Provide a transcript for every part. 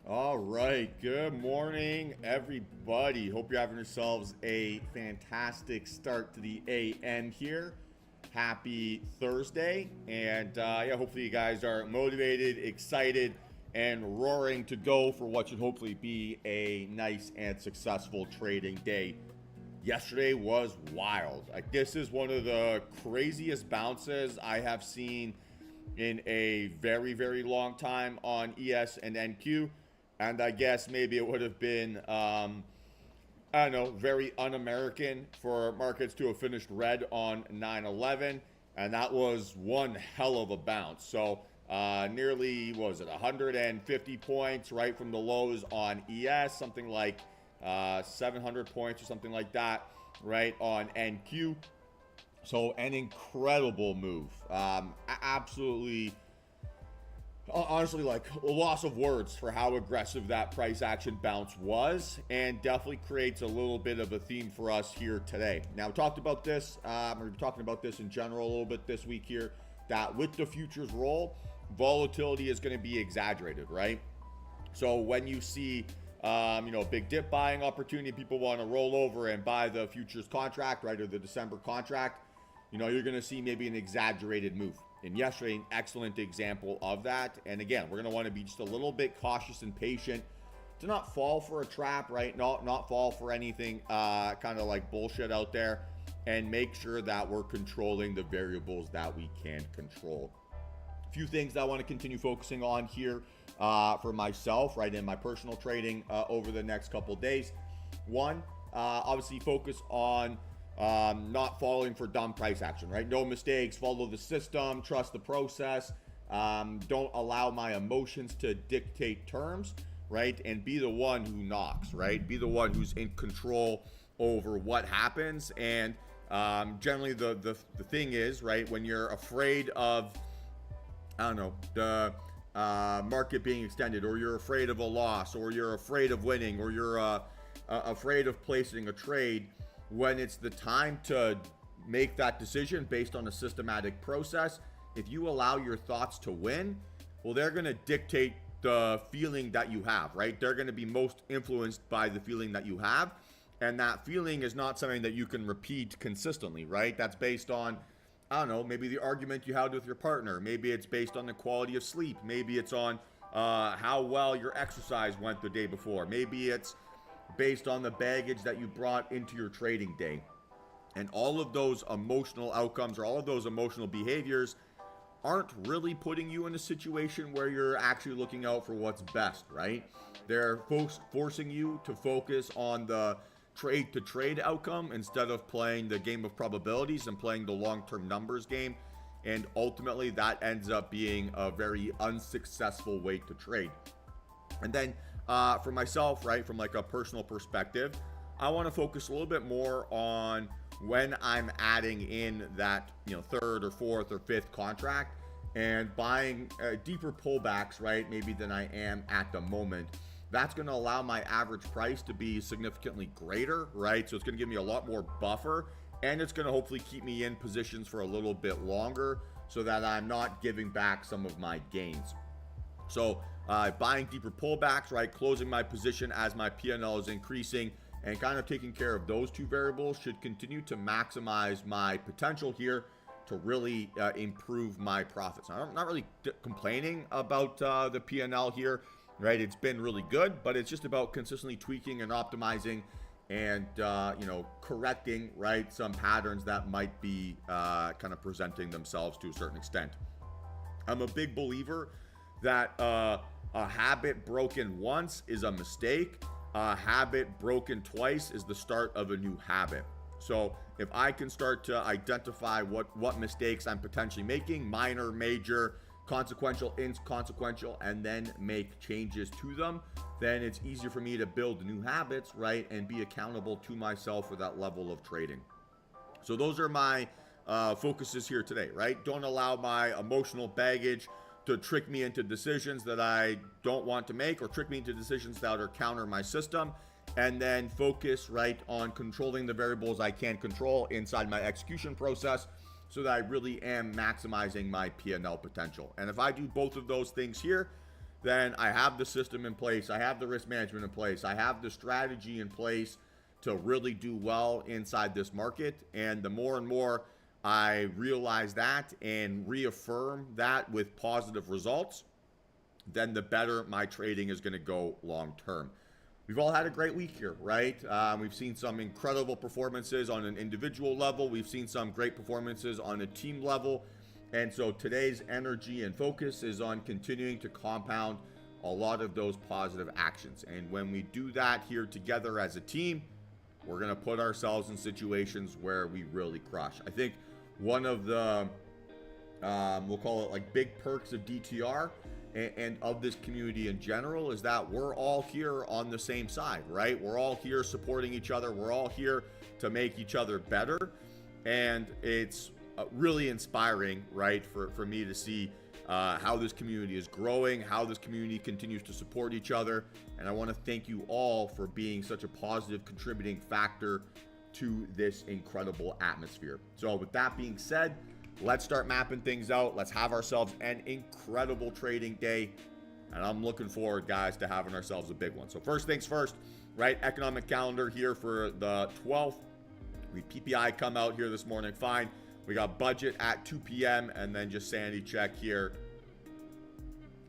All right, good morning, everybody. Hope you're having yourselves a fantastic start to the AM here. Happy Thursday, and hopefully you guys are motivated, excited, and roaring to go for what should hopefully be a nice and successful trading day. Yesterday was wild. Like, this is one of the craziest bounces I have seen in a very, very long time on ES and NQ. And I guess maybe it would have been, I don't know, very un American for markets to have finished red on 9/11. And that was one hell of a bounce. So, nearly, what was it, 150 points right from the lows on ES, something like 700 points or something like that, right, on NQ. So, an incredible move. Absolutely, honestly, like a loss of words for how aggressive that price action bounce was, and definitely creates a little bit of a theme for us here today. Now, we talked about this, we're talking about this in general a little bit this week here, that with the futures roll, volatility is going to be exaggerated, right? So when you see big dip buying opportunity, people want to roll over and buy the futures contract, right, or the December contract, you're going to see maybe an exaggerated move. And yesterday, an excellent example of that. And again, we're going to want to be just a little bit cautious and patient to not fall for a trap, right? Not fall for anything kind of like bullshit out there, and make sure that we're controlling the variables that we can control. A few things that I want to continue focusing on here for myself, right, in my personal trading over the next couple days. One, obviously focus on not falling for dumb price action, right? No mistakes, follow the system, trust the process, don't allow my emotions to dictate terms, right? And be the one who knocks, right? Be the one who's in control over what happens. And generally the thing is, right, when you're afraid of, I don't know, the market being extended, or you're afraid of a loss, or you're afraid of winning, or you're afraid of placing a trade, when it's the time to make that decision based on a systematic process, if you allow your thoughts to win, well, they're going to dictate the feeling that you have, right? They're going to be most influenced by the feeling that you have. And that feeling is not something that you can repeat consistently, right? That's based on, I don't know, maybe the argument you had with your partner. Maybe it's based on the quality of sleep. Maybe it's on how well your exercise went the day before. Maybe it's based on the baggage that you brought into your trading day. And all of those emotional outcomes, or all of those emotional behaviors, aren't really putting you in a situation where you're actually looking out for what's best, right? They're forcing you to focus on the trade to trade outcome instead of playing the game of probabilities and playing the long-term numbers game. And ultimately that ends up being a very unsuccessful way to trade. And then for myself, right, from like a personal perspective, I want to focus a little bit more on when I'm adding in that, third or fourth or fifth contract and buying deeper pullbacks, right, maybe than I am at the moment. That's going to allow my average price to be significantly greater, right? So it's going to give me a lot more buffer, and it's going to hopefully keep me in positions for a little bit longer so that I'm not giving back some of my gains. So buying deeper pullbacks, right, closing my position as my P&L is increasing, and kind of taking care of those two variables should continue to maximize my potential here to really improve my profits. Now, I'm not really complaining about the P&L here, right? It's been really good, but it's just about consistently tweaking and optimizing and, correcting, right, some patterns that might be kind of presenting themselves to a certain extent. I'm a big believer that a habit broken once is a mistake. A habit broken twice is the start of a new habit. So if I can start to identify what mistakes I'm potentially making, minor, major, consequential, inconsequential, and then make changes to them, then it's easier for me to build new habits, right, and be accountable to myself for that level of trading. So those are my focuses here today, right? Don't allow my emotional baggage to trick me into decisions that I don't want to make, or trick me into decisions that are counter my system, and then focus, right, on controlling the variables I can control inside my execution process so that I really am maximizing my P&L potential. And if I do both of those things here, then I have the system in place. I have the risk management in place. I have the strategy in place to really do well inside this market. And the more and more I realize that and reaffirm that with positive results, then the better my trading is going to go long term. We've all had a great week here, right? We've seen some incredible performances on an individual level. We've seen some great performances on a team level. And so today's energy and focus is on continuing to compound a lot of those positive actions. And when we do that here together as a team, we're going to put ourselves in situations where we really crush. I think one of the, we'll call it like big perks of DTR and of this community in general is that we're all here on the same side, right? We're all here supporting each other. We're all here to make each other better. And it's really inspiring, right, for me to see how this community is growing, how this community continues to support each other. And I want to thank you all for being such a positive contributing factor to this incredible atmosphere. So with that being said, let's start mapping things out. Let's have ourselves an incredible trading day. And I'm looking forward, guys, to having ourselves a big one. So first things first, right? Economic calendar here for the 12th. We PPI come out here this morning, fine. We got budget at 2 p.m. and then just sanity check here.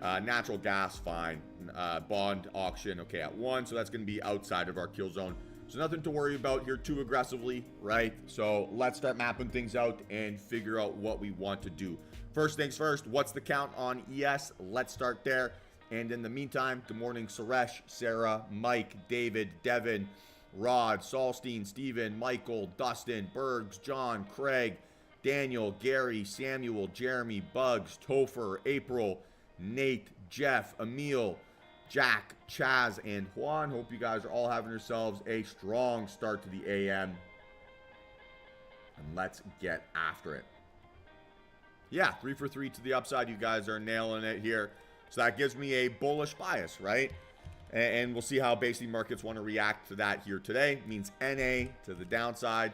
Natural gas, fine. Bond auction, okay, at 1. So that's going to be outside of our kill zone. So nothing to worry about here too aggressively, right? So let's start mapping things out and figure out what we want to do. First things first, what's the count on ES? Let's start there. And in the meantime, good morning, Suresh, Sarah, Mike, David, Devin, Rod, Salstein, Steven, Michael, Dustin, Bergs, John, Craig, Daniel, Gary, Samuel, Jeremy, Bugs, Topher, April, Nate, Jeff, Emil, Jack, Chaz, and Juan. Hope you guys are all having yourselves a strong start to the AM. And let's get after it. Yeah, 3 for 3 to the upside. You guys are nailing it here. So that gives me a bullish bias, right? And we'll see how basically markets want to react to that here today. It means NA to the downside.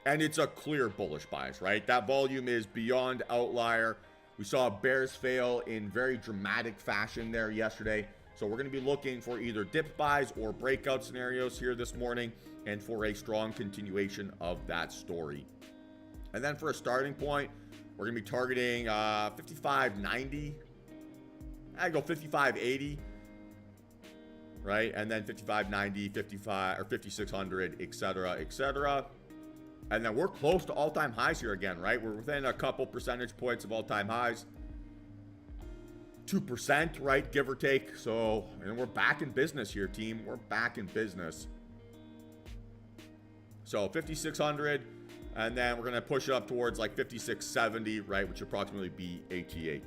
And it's a clear bullish bias, right? That volume is beyond outlier. We saw bears fail in very dramatic fashion there yesterday. So we're going to be looking for either dip buys or breakout scenarios here this morning and for a strong continuation of that story. And then for a starting point, we're going to be targeting 55.90. I go 55.80, right? And then 55.90, 55 or 5600, etc., etc. And then we're close to all-time highs here again, right? We're within a couple percentage points of all-time highs. 2%, right? Give or take. So, and we're back in business here, team. We're back in business. So 5,600. And then we're going to push up towards like 5,670, right? Which would approximately be ATH.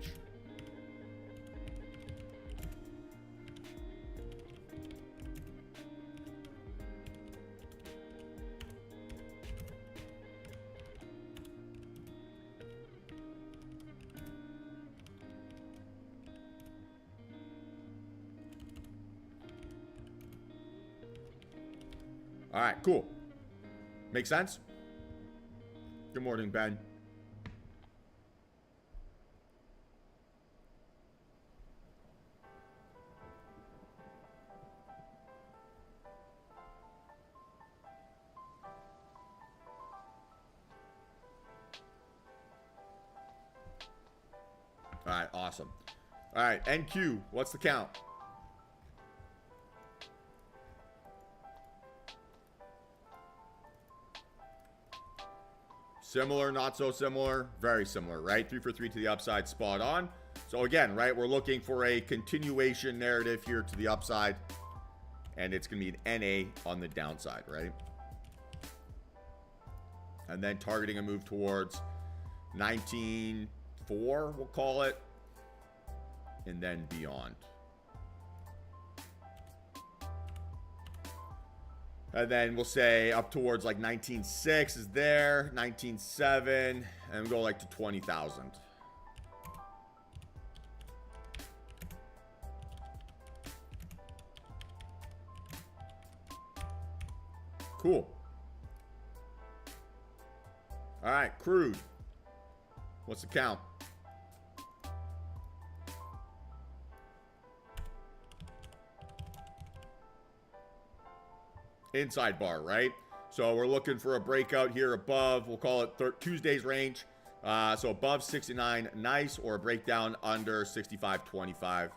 All right, cool. Make sense? Good morning, Ben. All right, awesome. All right, NQ, what's the count? Similar, not so similar, very similar, right? 3 for 3 to the upside, spot on. So again, right, we're looking for a continuation narrative here to the upside. And it's going to be an NA on the downside, right? And then targeting a move towards 19.4, we'll call it. And then beyond. And then we'll say up towards like 19.6 is there, 19.7, and we go like to 20,000. Cool. All right, crude. What's the count? inside bar, right? So we're looking for a breakout here above, we'll call it Tuesday's range. So above 69, nice, or a breakdown under 65.25.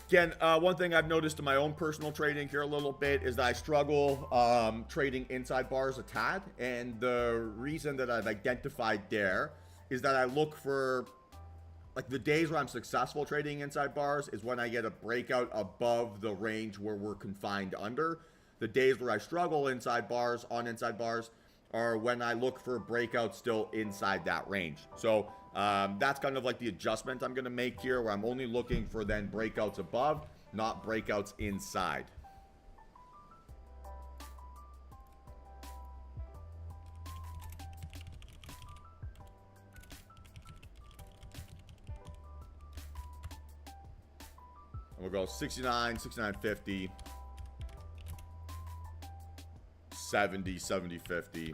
Again, one thing I've noticed in my own personal trading here a little bit is that I struggle trading inside bars a tad. And the reason that I've identified there is that I look for, like, the days where I'm successful trading inside bars is when I get a breakout above the range where we're confined under. The days where I struggle inside bars, are when I look for breakouts still inside that range. So that's kind of like the adjustment I'm going to make here, where I'm only looking for then breakouts above, not breakouts inside. And we'll go 69, 69.50, 70, 70.50,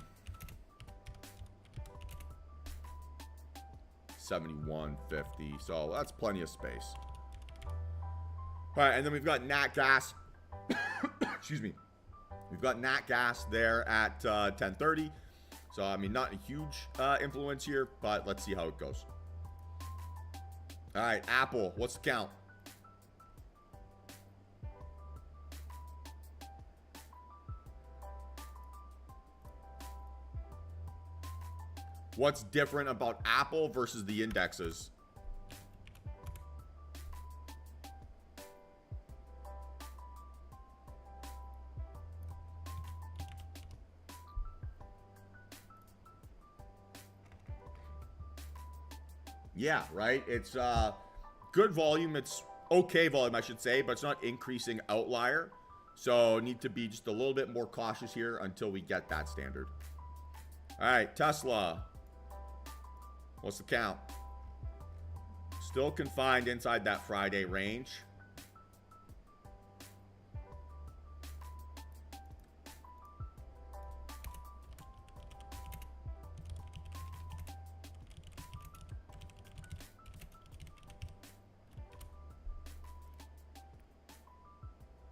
71.50. So that's plenty of space. All right, and then we've got Nat Gas. Excuse me. We've got Nat Gas there at 10:30. So, I mean, not a huge influence here, but let's see how it goes. All right, Apple, what's the count? What's different about Apple versus the indexes? Yeah, right? It's good volume. It's okay volume, I should say, but it's not increasing outlier. So need to be just a little bit more cautious here until we get that standard. All right, Tesla. What's the count? Still confined inside that Friday range.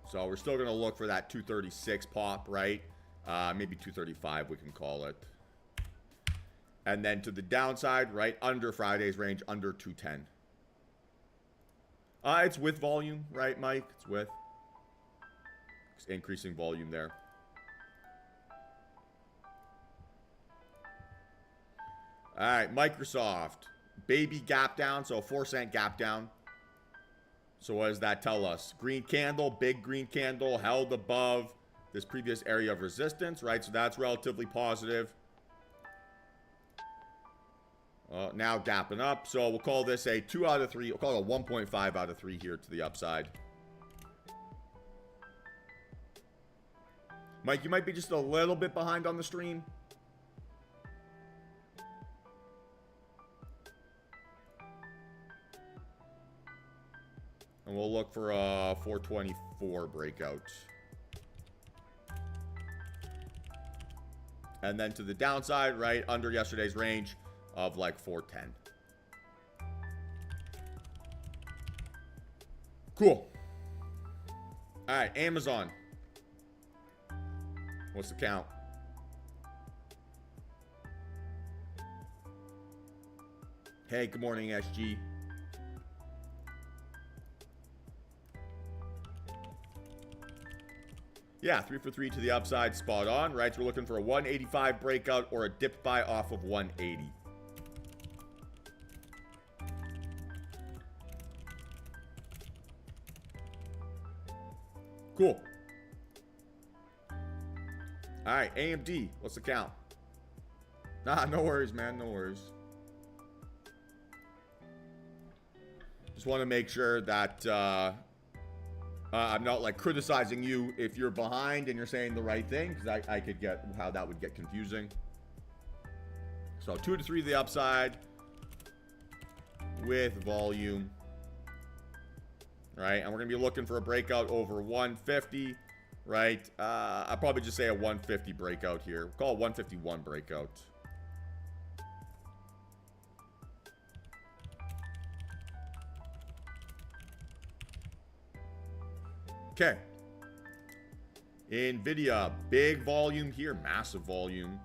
So we're still going to look for that 236 pop, right? Maybe 235 we can call it. And then to the downside, right under Friday's range, under 210. It's with volume, right, Mike? It's with. It's increasing volume there. All right, Microsoft. Baby gap down, so a 4-cent gap down. So what does that tell us? Green candle, big green candle, held above this previous area of resistance, right? So that's relatively positive. Now gapping up. So we'll call this a 2 out of 3. We'll call it a 1.5 out of 3 here to the upside. Mike, you might be just a little bit behind on the stream. And we'll look for a 424 breakout. And then to the downside, right under yesterday's range of like 410. Cool. All right, Amazon. What's the count? Hey, good morning, SG. Yeah, 3 for 3 to the upside, spot on, right? So we're looking for a 185 breakout or a dip buy off of 180. Cool. All right, AMD, what's the count? Nah, no worries, man, no worries. Just want to make sure that I'm not like criticizing you if you're behind and you're saying the right thing, because I could get how that would get confusing. So 2 to 3 to the upside with volume. Right, and we're going to be looking for a breakout over 150, right? I'll probably just say a 150 breakout here. We'll call it 151 breakout. Okay. NVIDIA, big volume here, massive volume.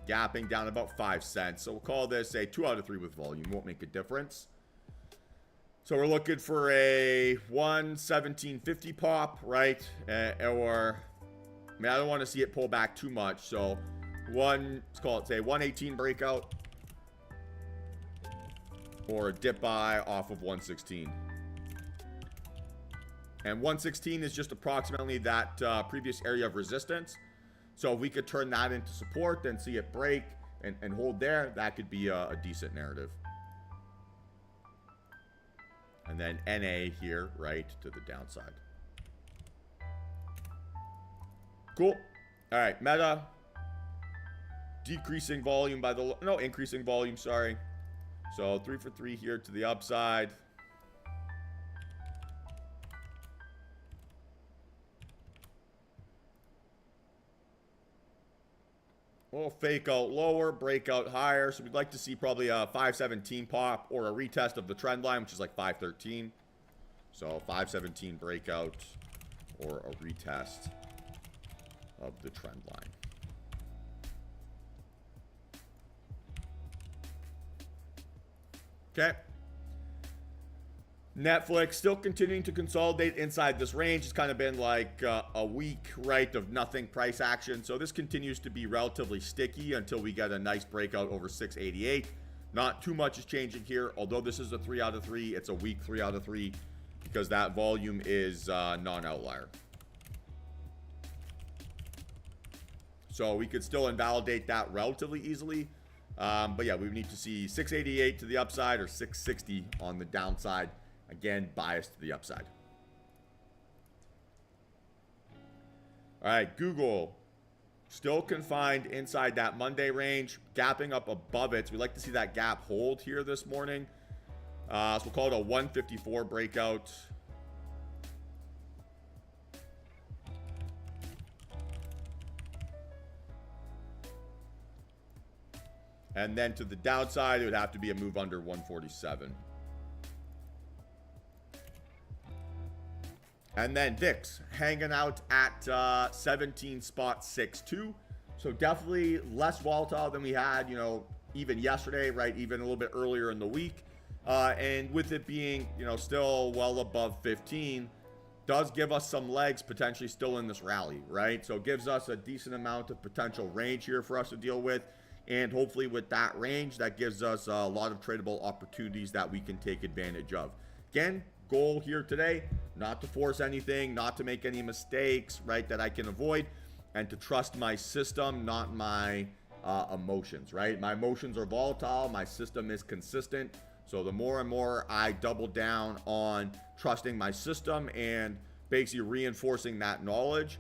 Gapping down about 5 cents. So we'll call this a 2 out of 3 with volume. Won't make a difference. So we're looking for a 117.50 pop, right? Or, I mean, I don't want to see it pull back too much. So let's call it, say, 118 breakout. Or a dip buy off of 116. And 116 is just approximately that previous area of resistance. So if we could turn that into support, then see it break and hold there, that could be a decent narrative. And then NA here, right, to the downside. Cool. All right, Meta. Decreasing volume by the... No, increasing volume, sorry. So 3 for 3 here to the upside. We'll fake out lower, break out higher. So we'd like to see probably a 517 pop or a retest of the trend line, which is like 513. So 517 breakout or a retest of the trend line. Okay. Netflix still continuing to consolidate inside this range. It's kind of been like a week, right, of nothing price action. So this continues to be relatively sticky until we get a nice breakout over 688. Not too much is changing here. Although this is a 3 out of 3, it's a weak 3 out of 3 because that volume is non-outlier. So we could still invalidate that relatively easily. But yeah, we need to see 688 to the upside or 660 on the downside. Again, biased to the upside. All right, Google still confined inside that Monday range, gapping up above it. So we like to see that gap hold here this morning. So we'll call it a 154 breakout. And then to the downside, it would have to be a move under 147. And then VIX hanging out at 17.62. So definitely less volatile than we had, even yesterday, right? Even a little bit earlier in the week. And with it being, still well above 15, does give us some legs potentially still in this rally, right? So it gives us a decent amount of potential range here for us to deal with. And hopefully with that range, that gives us a lot of tradable opportunities that we can take advantage of. Again, goal here today, not to force anything, not to make any mistakes, right, that I can avoid, and to trust my system, not my emotions, right? My emotions are volatile. My system is consistent. So the more and more I double down on trusting my system and basically reinforcing that knowledge,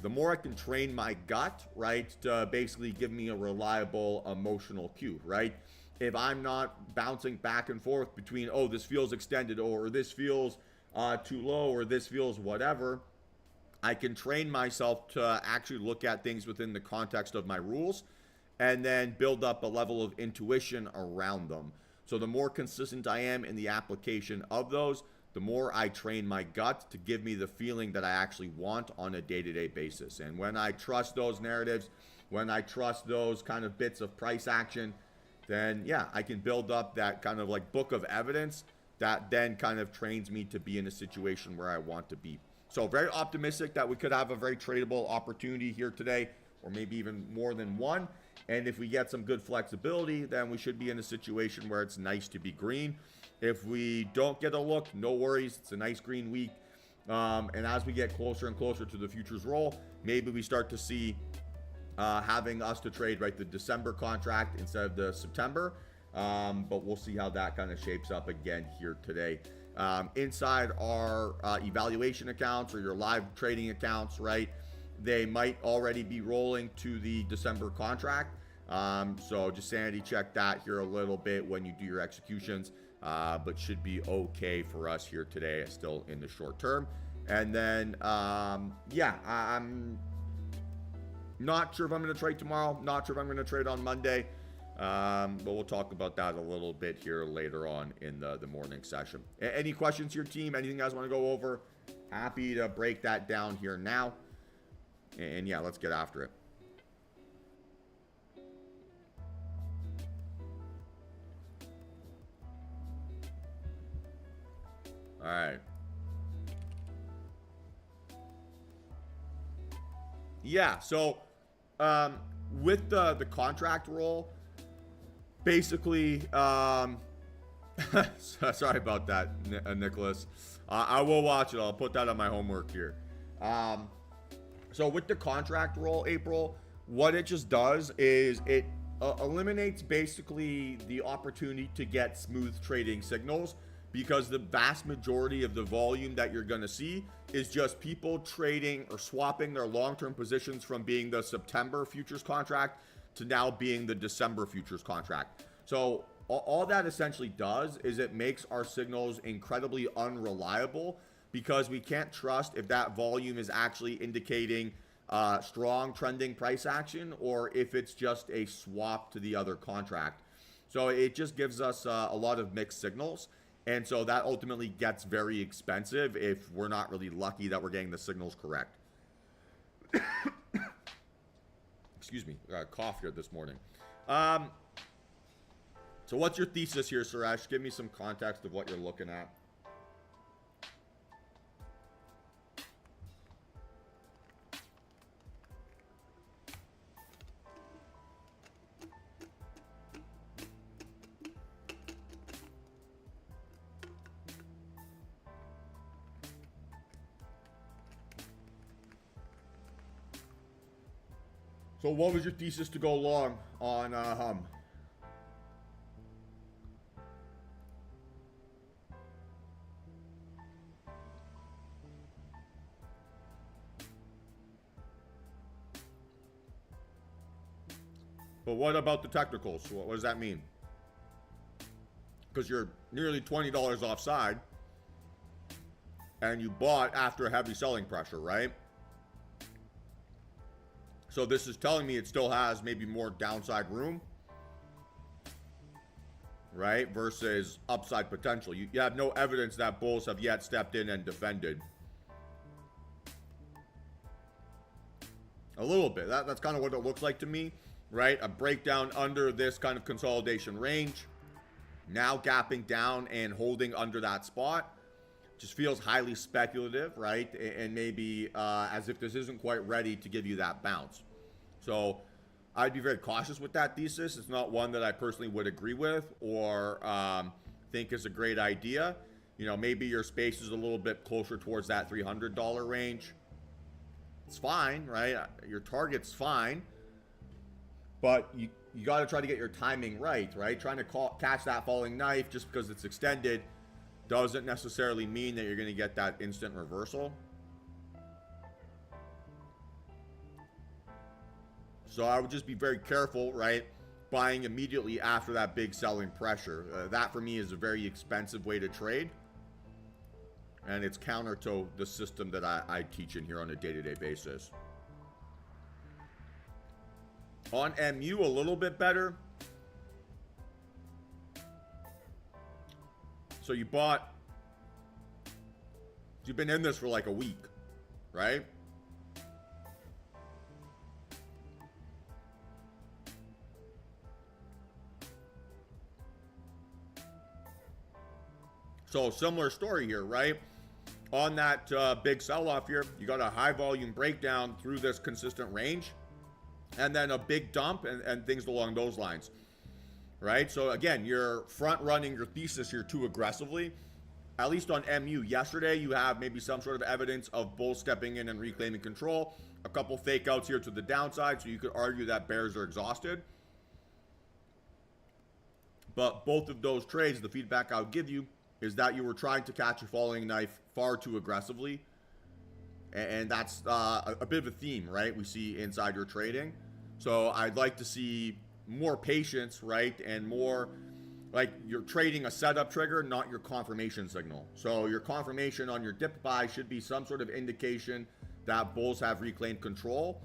the more I can train my gut, right, to basically give me a reliable emotional cue, right? If I'm not bouncing back and forth between, oh, this feels extended, or this feels too low, or this feels whatever, I can train myself to actually look at things within the context of my rules and then build up a level of intuition around them. So the more consistent I am in the application of those, the more I train my gut to give me the feeling that I actually want on a day-to-day basis. And when I trust those narratives, when I trust those kind of bits of price action, then yeah, I can build up that kind of like book of evidence that then kind of trains me to be in a situation where I want to be. So very optimistic that we could have a very tradable opportunity here today, or maybe even more than one. And if we get some good flexibility, then we should be in a situation where it's nice to be green. If we don't get a look, no worries. It's a nice green week. And as we get closer and closer to the futures roll, maybe we start to see having us to trade, right, the December contract instead of the September. But we'll see how that kind of shapes up again here today. Inside our evaluation accounts or your live trading accounts, right, they might already be rolling to the December contract. So just sanity check that here a little bit when you do your executions. But should be okay for us here today, still in the short term. And then, yeah, I'm not sure if I'm going to trade tomorrow. Not sure if I'm going to trade on Monday. But we'll talk about that a little bit here later on in the morning session. Any questions to your team? Anything you guys want to go over? Happy to break that down here now. And yeah, let's get after it. All right. Yeah, so with the contract role, basically, sorry about that, Nicholas. I will watch it. I'll put that on my homework here. So with the contract role, April, what it just does is it eliminates basically the opportunity to get smooth trading signals, because the vast majority of the volume that you're going to see is just people trading or swapping their long-term positions from being the September futures contract to now being the December futures contract. So all that essentially does is it makes our signals incredibly unreliable, because we can't trust if that volume is actually indicating strong trending price action or if it's just a swap to the other contract. So it just gives us a lot of mixed signals. And so that ultimately gets very expensive if we're not really lucky that we're getting the signals correct. Excuse me, I got a cough here this morning. So what's your thesis here, Suresh? Give me some context of what you're looking at. So what was your thesis to go long on Hum? But what about the technicals? What does that mean? Because you're nearly $20 offside and you bought after a heavy selling pressure, right? So this is telling me it still has maybe more downside room, right? Versus upside potential. You have no evidence that bulls have yet stepped in and defended. A little bit. That's kind of what it looks like to me, right? A breakdown under this kind of consolidation range. Now gapping down and holding under that spot. Just feels highly speculative, right? And maybe as if this isn't quite ready to give you that bounce. So I'd be very cautious with that thesis. It's not one that I personally would agree with or think is a great idea. You know, maybe your space is a little bit closer towards that $300 range. It's fine, right? Your target's fine. But you got to try to get your timing right? Trying to catch that falling knife just because it's extended doesn't necessarily mean that you're going to get that instant reversal. So I would just be very careful, right? Buying immediately after that big selling pressure. That for me is a very expensive way to trade. And it's counter to the system that I teach in here on a day-to-day basis. On MU, a little bit better. So you've been in this for like a week, right? So similar story here, right? On that big sell-off here, you got a high volume breakdown through this consistent range, and then a big dump and things along those lines, right? So again, you're front running your thesis here too aggressively. At least on MU, yesterday you have maybe some sort of evidence of bulls stepping in and reclaiming control. A couple fake outs here to the downside, so you could argue that bears are exhausted. But both of those trades, the feedback I would give you is that you were trying to catch a falling knife far too aggressively. And that's a bit of a theme, right? We see inside your trading. So I'd like to see more patience, right? And more like you're trading a setup trigger, not your confirmation signal. So your confirmation on your dip buy should be some sort of indication that bulls have reclaimed control.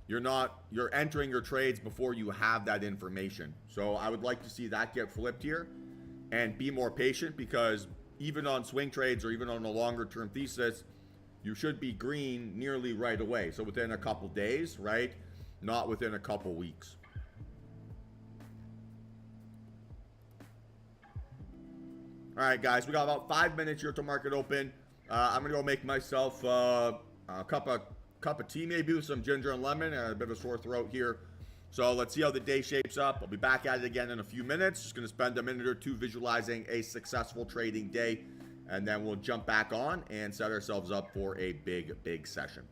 you're entering your trades before you have that information. So I would like to see that get flipped here and be more patient, because even on swing trades or even on a longer term thesis, you should be green nearly right away. So within a couple days, right? Not within a couple weeks. All right, guys, we got about 5 minutes here to market open. I'm gonna go make myself a cup of tea, maybe with some ginger and lemon, and a bit of a sore throat here. So let's see how the day shapes up. I'll be back at it again in a few minutes. Just gonna spend a minute or two visualizing a successful trading day, and then we'll jump back on and set ourselves up for a big session.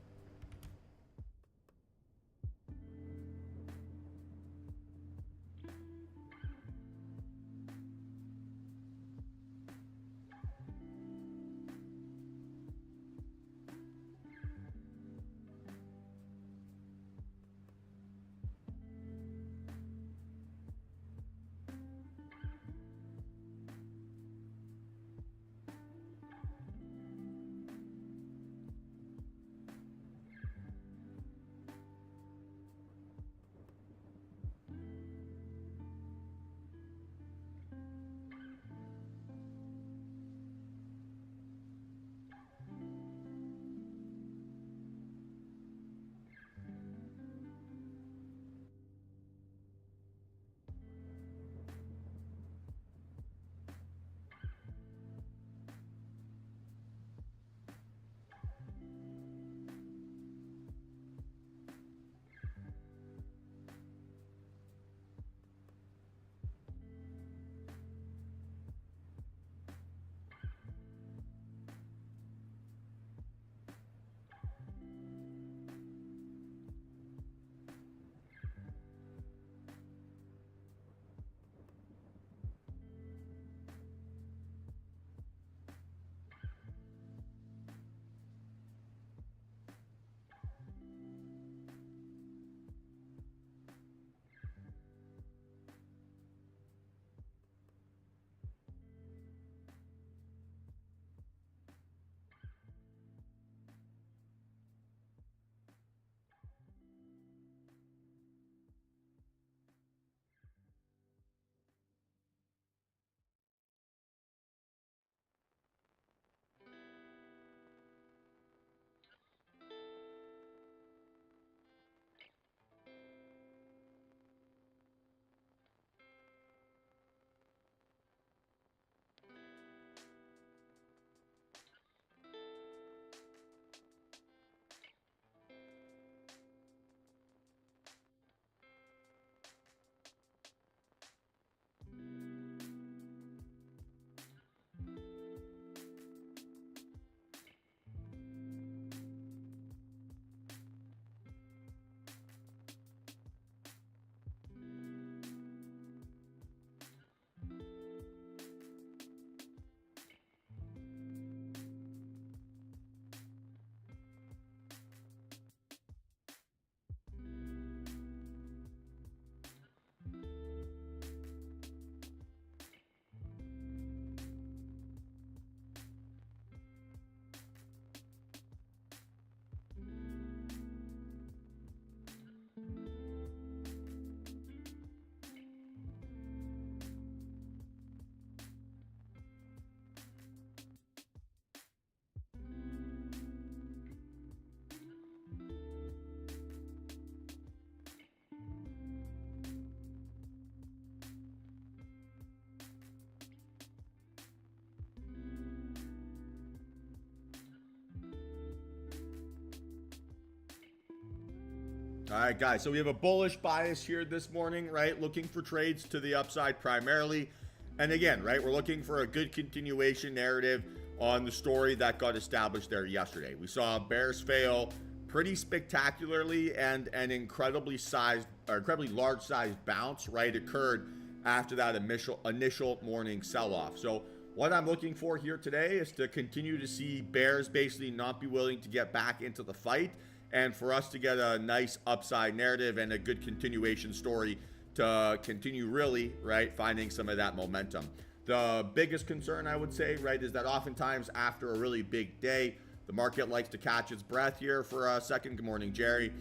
All right, guys, so we have a bullish bias here this morning, right? Looking for trades to the upside primarily. And again, right, we're looking for a good continuation narrative on the story that got established there yesterday. We saw bears fail pretty spectacularly, and an incredibly large sized bounce, right, occurred after that initial morning sell-off. So what I'm looking for here today is to continue to see bears basically not be willing to get back into the fight, and for us to get a nice upside narrative and a good continuation story to continue really, right, finding some of that momentum. The biggest concern, I would say, right, is that oftentimes after a really big day, the market likes to catch its breath here for a second. Good morning, Jerry.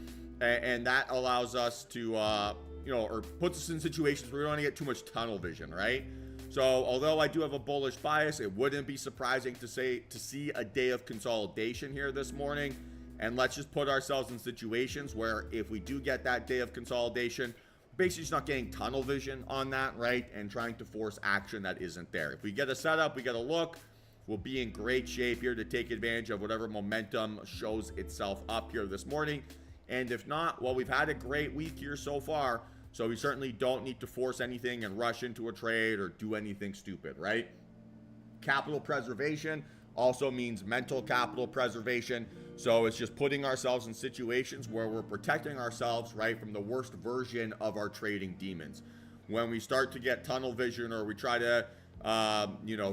And that allows us to, or puts us in situations where we don't want to get too much tunnel vision, right? So although I do have a bullish bias, it wouldn't be surprising to see a day of consolidation here this morning. And let's just put ourselves in situations where if we do get that day of consolidation, basically just not getting tunnel vision on that, right? And trying to force action that isn't there. If we get a setup, we get a look, we'll be in great shape here to take advantage of whatever momentum shows itself up here this morning. And if not, well, we've had a great week here so far, so we certainly don't need to force anything and rush into a trade or do anything stupid, right? Capital preservation also means mental capital preservation. So it's just putting ourselves in situations where we're protecting ourselves, right, from the worst version of our trading demons. When we start to get tunnel vision or we try to,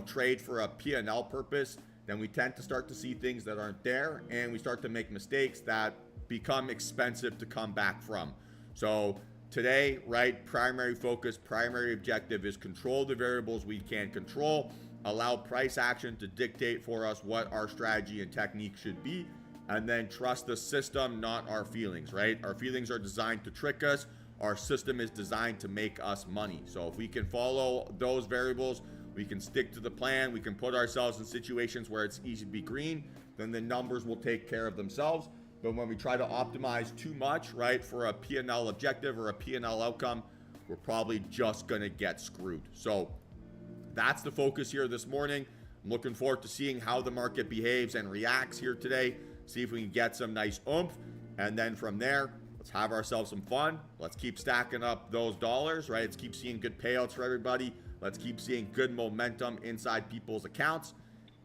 trade for a P&L purpose, then we tend to start to see things that aren't there, and we start to make mistakes that become expensive to come back from. So today, right, primary focus, primary objective is control the variables we can control, allow price action to dictate for us what our strategy and technique should be, and then trust the system, not our feelings, right? Our feelings are designed to trick us. Our system is designed to make us money. So if we can follow those variables, we can stick to the plan, we can put ourselves in situations where it's easy to be green, then the numbers will take care of themselves. But when we try to optimize too much, right, for a P&L objective or a P&L outcome, we're probably just going to get screwed. So that's the focus here this morning. I'm looking forward to seeing how the market behaves and reacts here today. See if we can get some nice oomph. And then from there, let's have ourselves some fun. Let's keep stacking up those dollars, right? Let's keep seeing good payouts for everybody. Let's keep seeing good momentum inside people's accounts.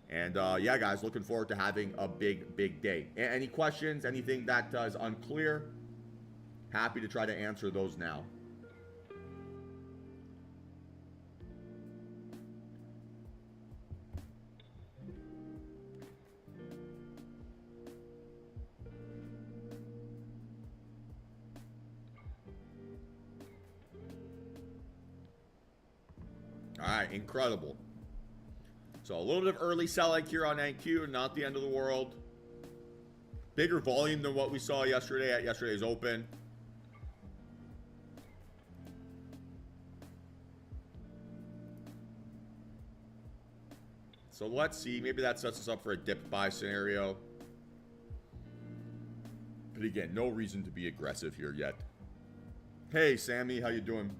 And yeah, guys, looking forward to having a big day. Any questions, anything that is unclear? Happy to try to answer those now. All right, incredible. So a little bit of early selling here on NQ, not the end of the world. Bigger volume than what we saw yesterday at yesterday's open. So let's see, maybe that sets us up for a dip buy scenario. But again, no reason to be aggressive here yet. Hey, Sammy, how you doing?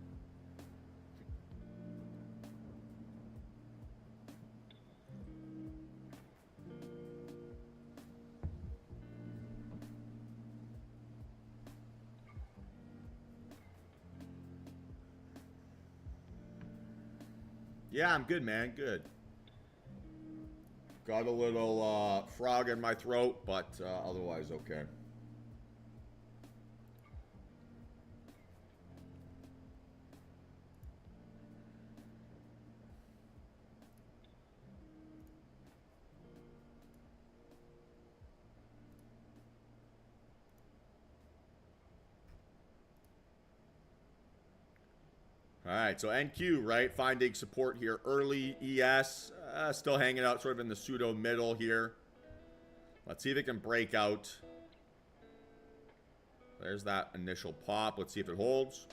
Yeah, I'm good, man. Good. Got a little frog in my throat, but otherwise okay. All right, so NQ, right, finding support here early. ES, still hanging out sort of in the pseudo middle here. Let's see if it can break out. There's that initial pop. Let's see if it holds.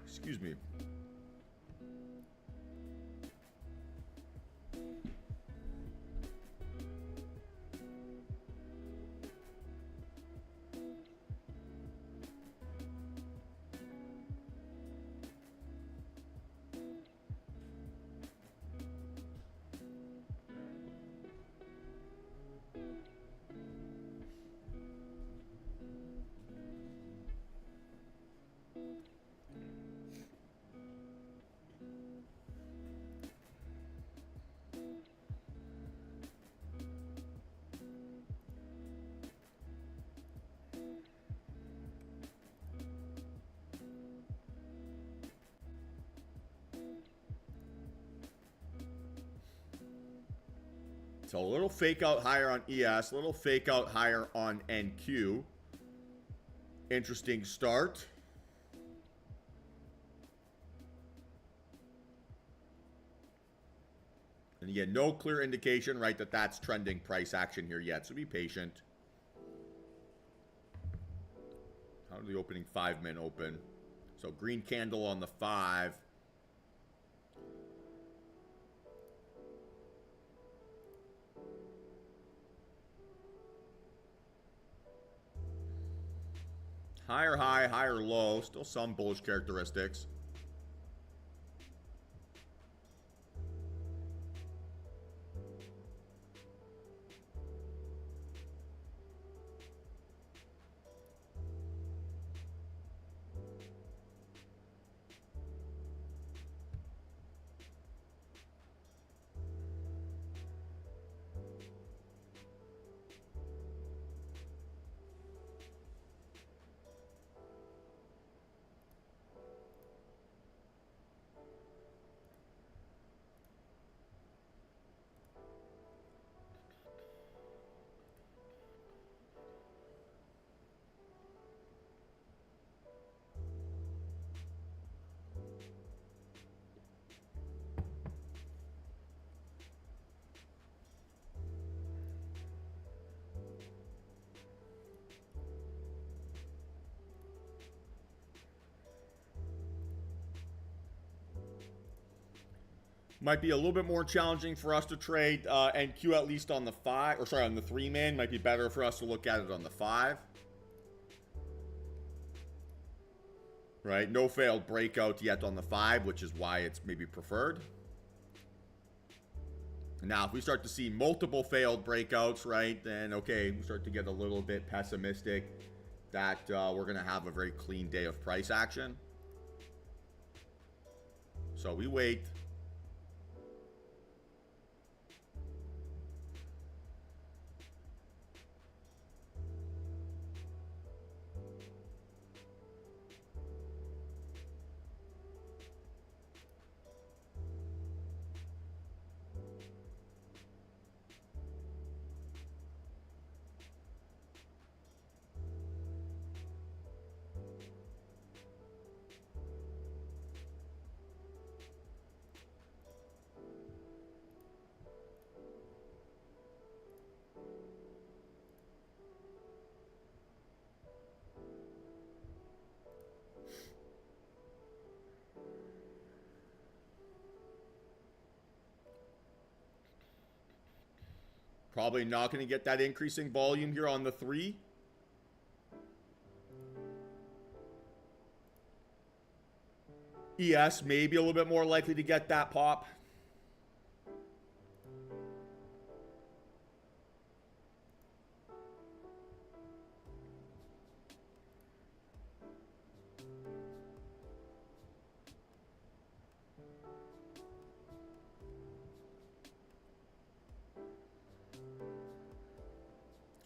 Excuse me. So a little fake out higher on ES, a little fake out higher on NQ. Interesting start. And again, no clear indication, right, that that's trending price action here yet. So be patient. How did the opening 5-min open? So green candle on the 5. Higher high, higher low. Still some bullish characteristics. Might be a little bit more challenging for us to trade NQ at least on the 5, or sorry, on the 3-man. Might be better for us to look at it on the 5. Right, no failed breakout yet on the 5, which is why it's maybe preferred. Now, if we start to see multiple failed breakouts, right, then okay, we start to get a little bit pessimistic that we're going to have a very clean day of price action. So we wait. Probably not going to get that increasing volume here on the 3. ES maybe a little bit more likely to get that pop.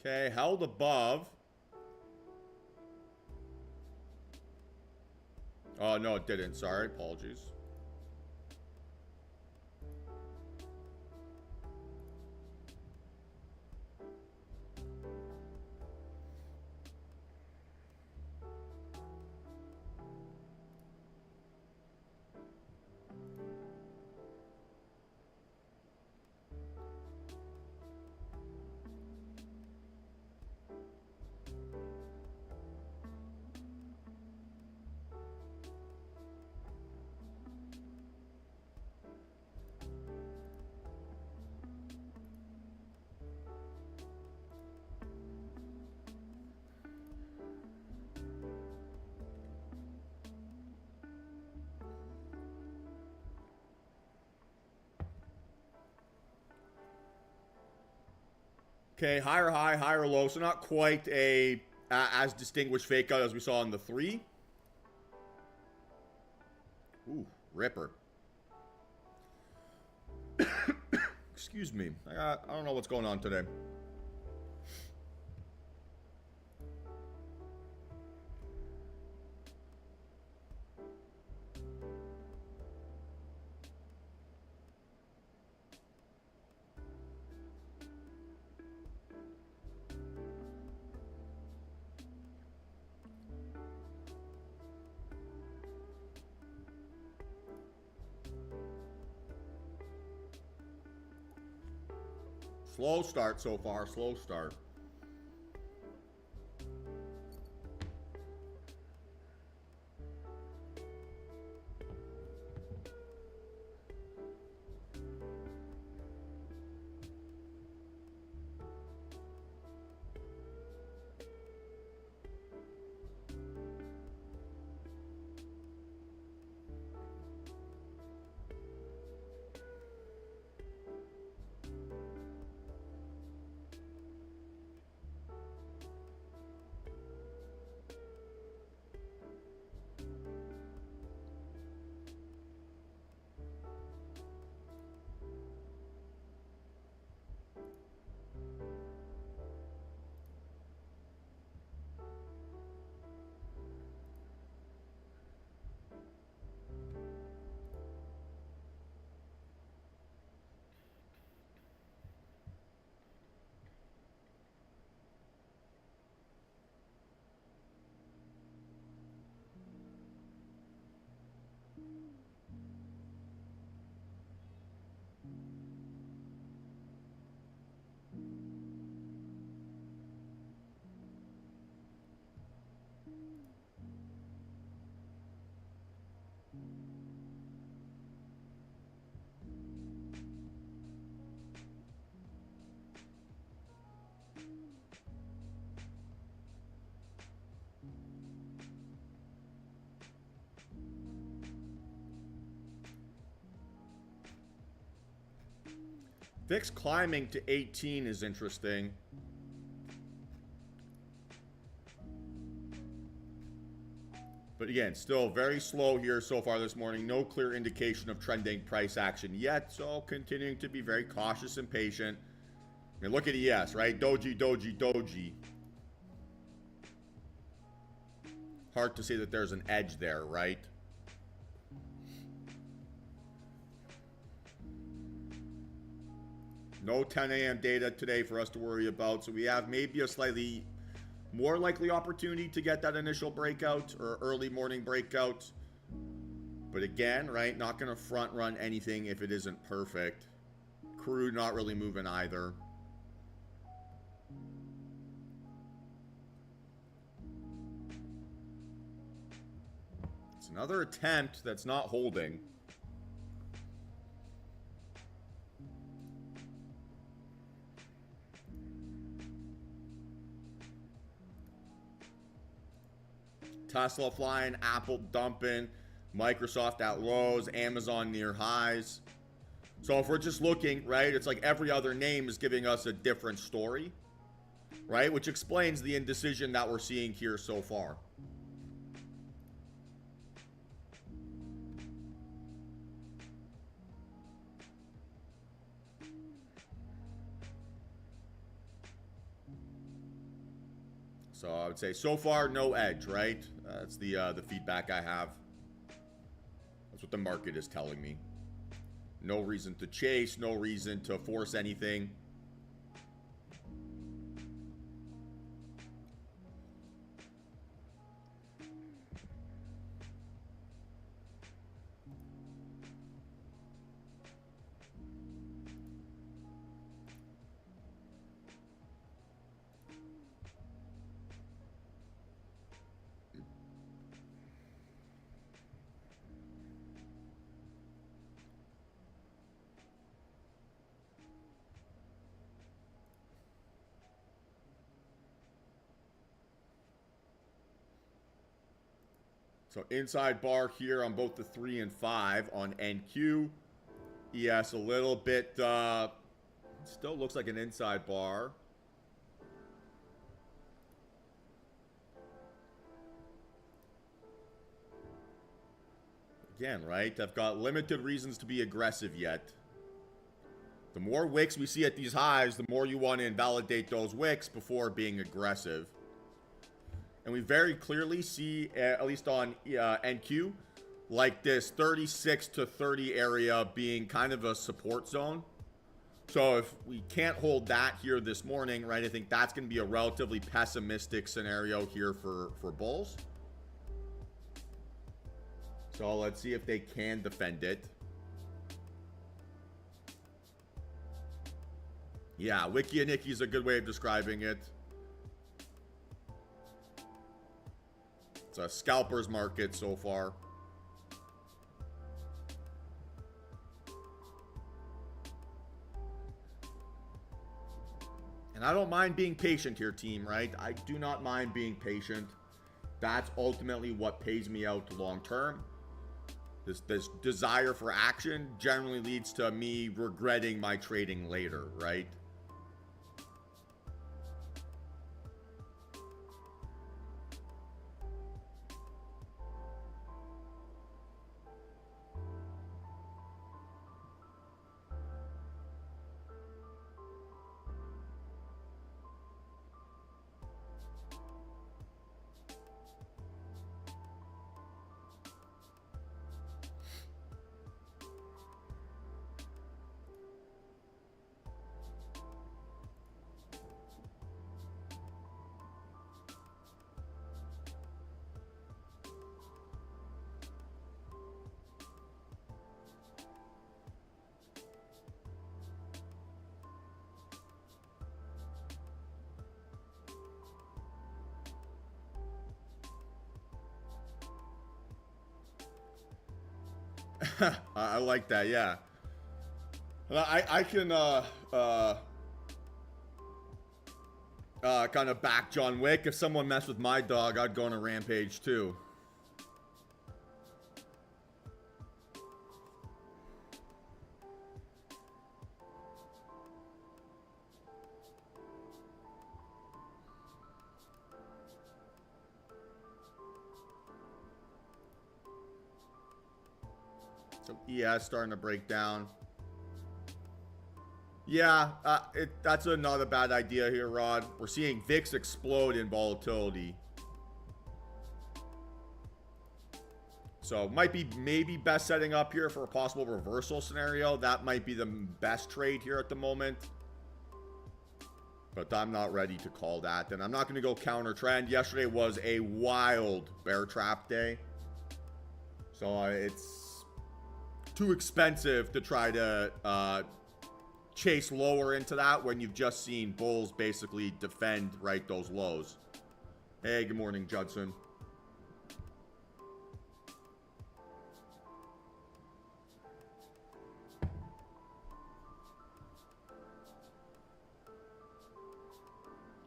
Okay, held above. Oh, no, it didn't. Sorry, apologies. Okay, higher high, higher low. So not quite a as distinguished fake out as we saw in the 3. Ooh, ripper. Excuse me. I don't know what's going on today. Slow start so far, slow start. VIX climbing to 18 is interesting. But again, still very slow here so far this morning. No clear indication of trending price action yet. So continuing to be very cautious and patient. I mean, look at ES, right? Doji, doji, doji. Hard to say that there's an edge there, right? No 10 a.m. data today for us to worry about. So we have maybe a slightly more likely opportunity to get that initial breakout or early morning breakout. But again, right, not going to front run anything if it isn't perfect. Crude not really moving either. It's another attempt that's not holding. Tesla flying, Apple dumping, Microsoft at lows, Amazon near highs. So if we're just looking, right, it's like every other name is giving us a different story, right? Which explains the indecision that we're seeing here so far. So I would say so far, no edge, right? That's the feedback I have. That's what the market is telling me. No reason to chase, no reason to force anything. So inside bar here on both the 3 and 5 on NQ. ES a little bit, still looks like an inside bar. Again, right? I've got limited reasons to be aggressive yet. The more wicks we see at these highs, the more you want to invalidate those wicks before being aggressive. And we very clearly see, at least on NQ, like this 36 to 30 area being kind of a support zone. So if we can't hold that here this morning, right, I think that's going to be a relatively pessimistic scenario here for bulls. So let's see if they can defend it. Yeah, Wiki and Nicky is a good way of describing it. It's a scalper's market so far. And I don't mind being patient here, team, right? I do not mind being patient. That's ultimately what pays me out long term. This desire for action generally leads to me regretting my trading later, right? I like that, yeah. I can kind of back John Wick. If someone messed with my dog, I'd go on a rampage too. So ES starting to break down. Yeah, that's not a bad idea here, Rod. We're seeing VIX explode in volatility. So might be maybe best setting up here for a possible reversal scenario. That might be the best trade here at the moment. But I'm not ready to call that. And I'm not going to go counter trend. Yesterday was a wild bear trap day. So it's too expensive to try to chase lower into that when you've just seen bulls basically defend right those lows. Hey, good morning, Judson.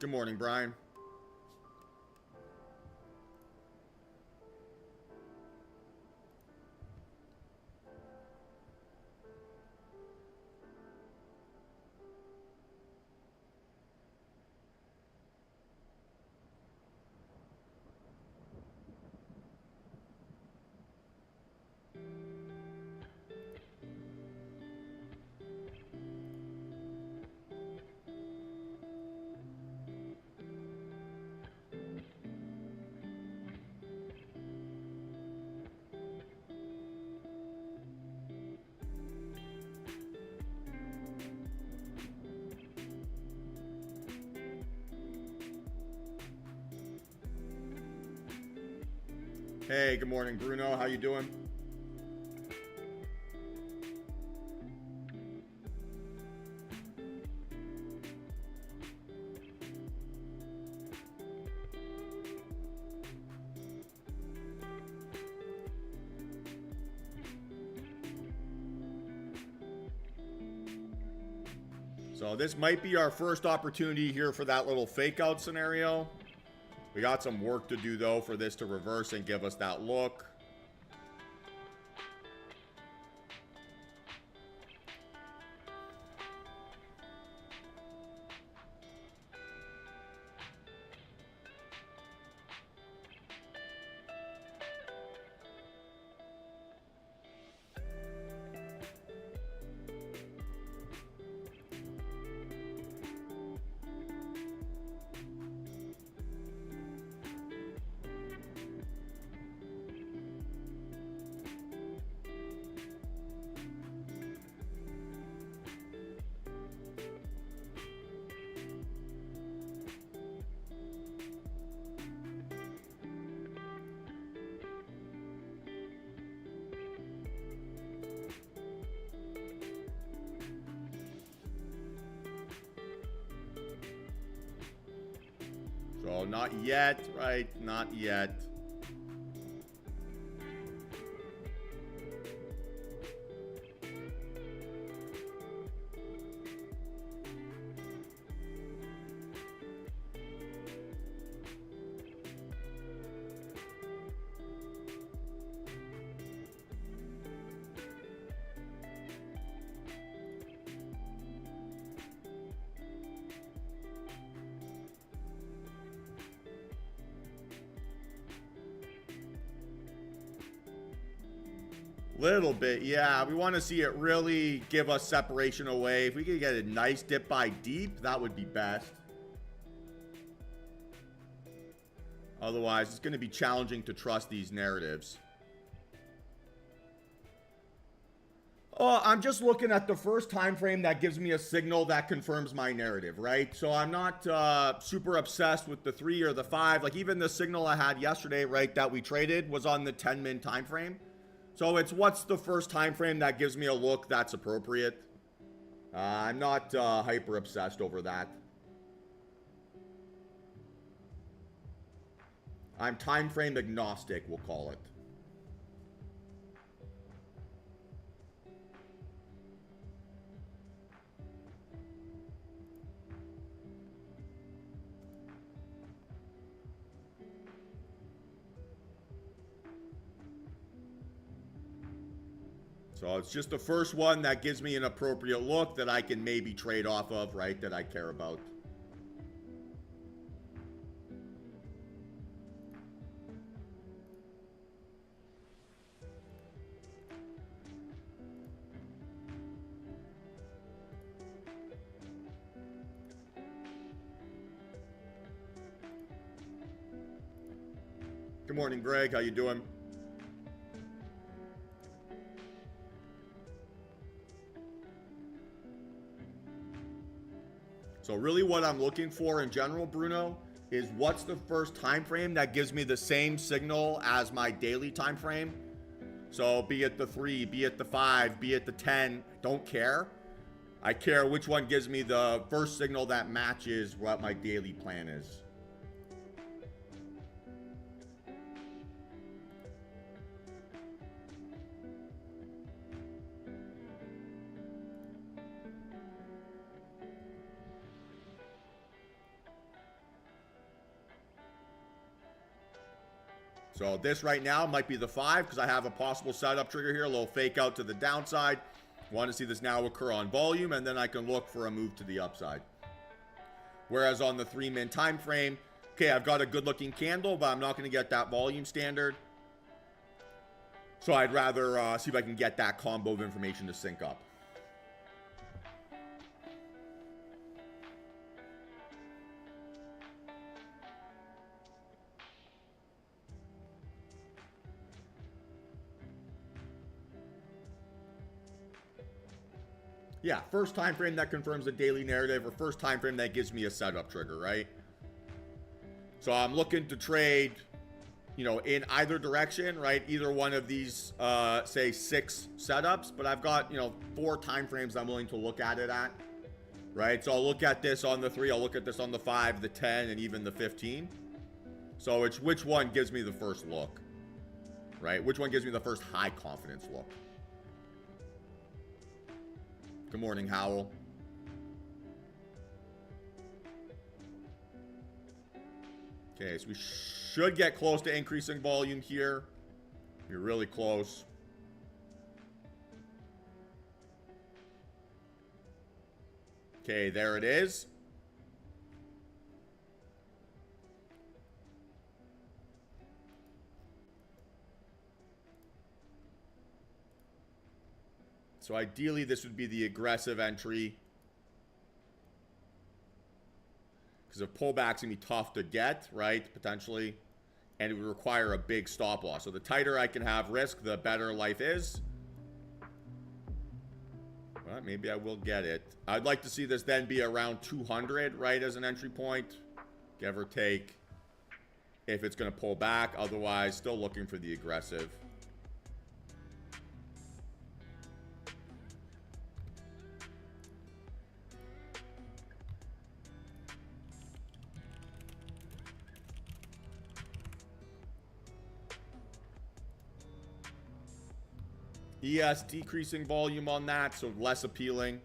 Good morning, Brian. Hey, good morning, Bruno. How you doing? So this might be our first opportunity here for that little fake out scenario. We got some work to do, though, for this to reverse and give us that look. not yet, right? Not yet. Little bit, yeah. We want to see it really give us separation away. If we could get a nice dip by deep, that would be best. Otherwise, it's going to be challenging to trust these narratives. Oh, I'm just looking at the first time frame that gives me a signal that confirms my narrative, right? So I'm not super obsessed with the 3 or the 5. Like even the signal I had yesterday, right, that we traded was on the 10-min time frame. So it's what's the first time frame that gives me a look that's appropriate. I'm not hyper obsessed over that. I'm time frame agnostic, we'll call it. So it's just the first one that gives me an appropriate look that I can maybe trade off of, right, that I care about. Good morning, Greg. How you doing? So really what I'm looking for in general, Bruno, is what's the first time frame that gives me the same signal as my daily time frame. So be it the 3, be it the 5, be it the 10, don't care. I care which one gives me the first signal that matches what my daily plan is. So this right now might be the 5 because I have a possible setup trigger here, a little fake out to the downside. Want to see this now occur on volume, and then I can look for a move to the upside. Whereas on the 3-min time frame, okay, I've got a good looking candle, but I'm not going to get that volume standard. So I'd rather see if I can get that combo of information to sync up. Yeah, first time frame that confirms a daily narrative, or first time frame that gives me a setup trigger, right? So I'm looking to trade, you know, in either direction, right? Either one of these, say 6 setups, but I've got, you know, 4 time frames I'm willing to look at it at, right? So I'll look at this on the 3, I'll look at this on the 5, the 10, and even the 15. So it's which one gives me the first look, right? Which one gives me the first high confidence look? Good morning, Howell. Okay, so we should get close to increasing volume here. You're really close. Okay, there it is. So ideally, this would be the aggressive entry. Because if pullback's going to be tough to get, right, potentially. And it would require a big stop loss. So the tighter I can have risk, the better life is. Well, maybe I will get it. I'd like to see this then be around 200, right, as an entry point. Give or take. If it's going to pull back. Otherwise, still looking for the aggressive. ES decreasing volume on that, so less appealing.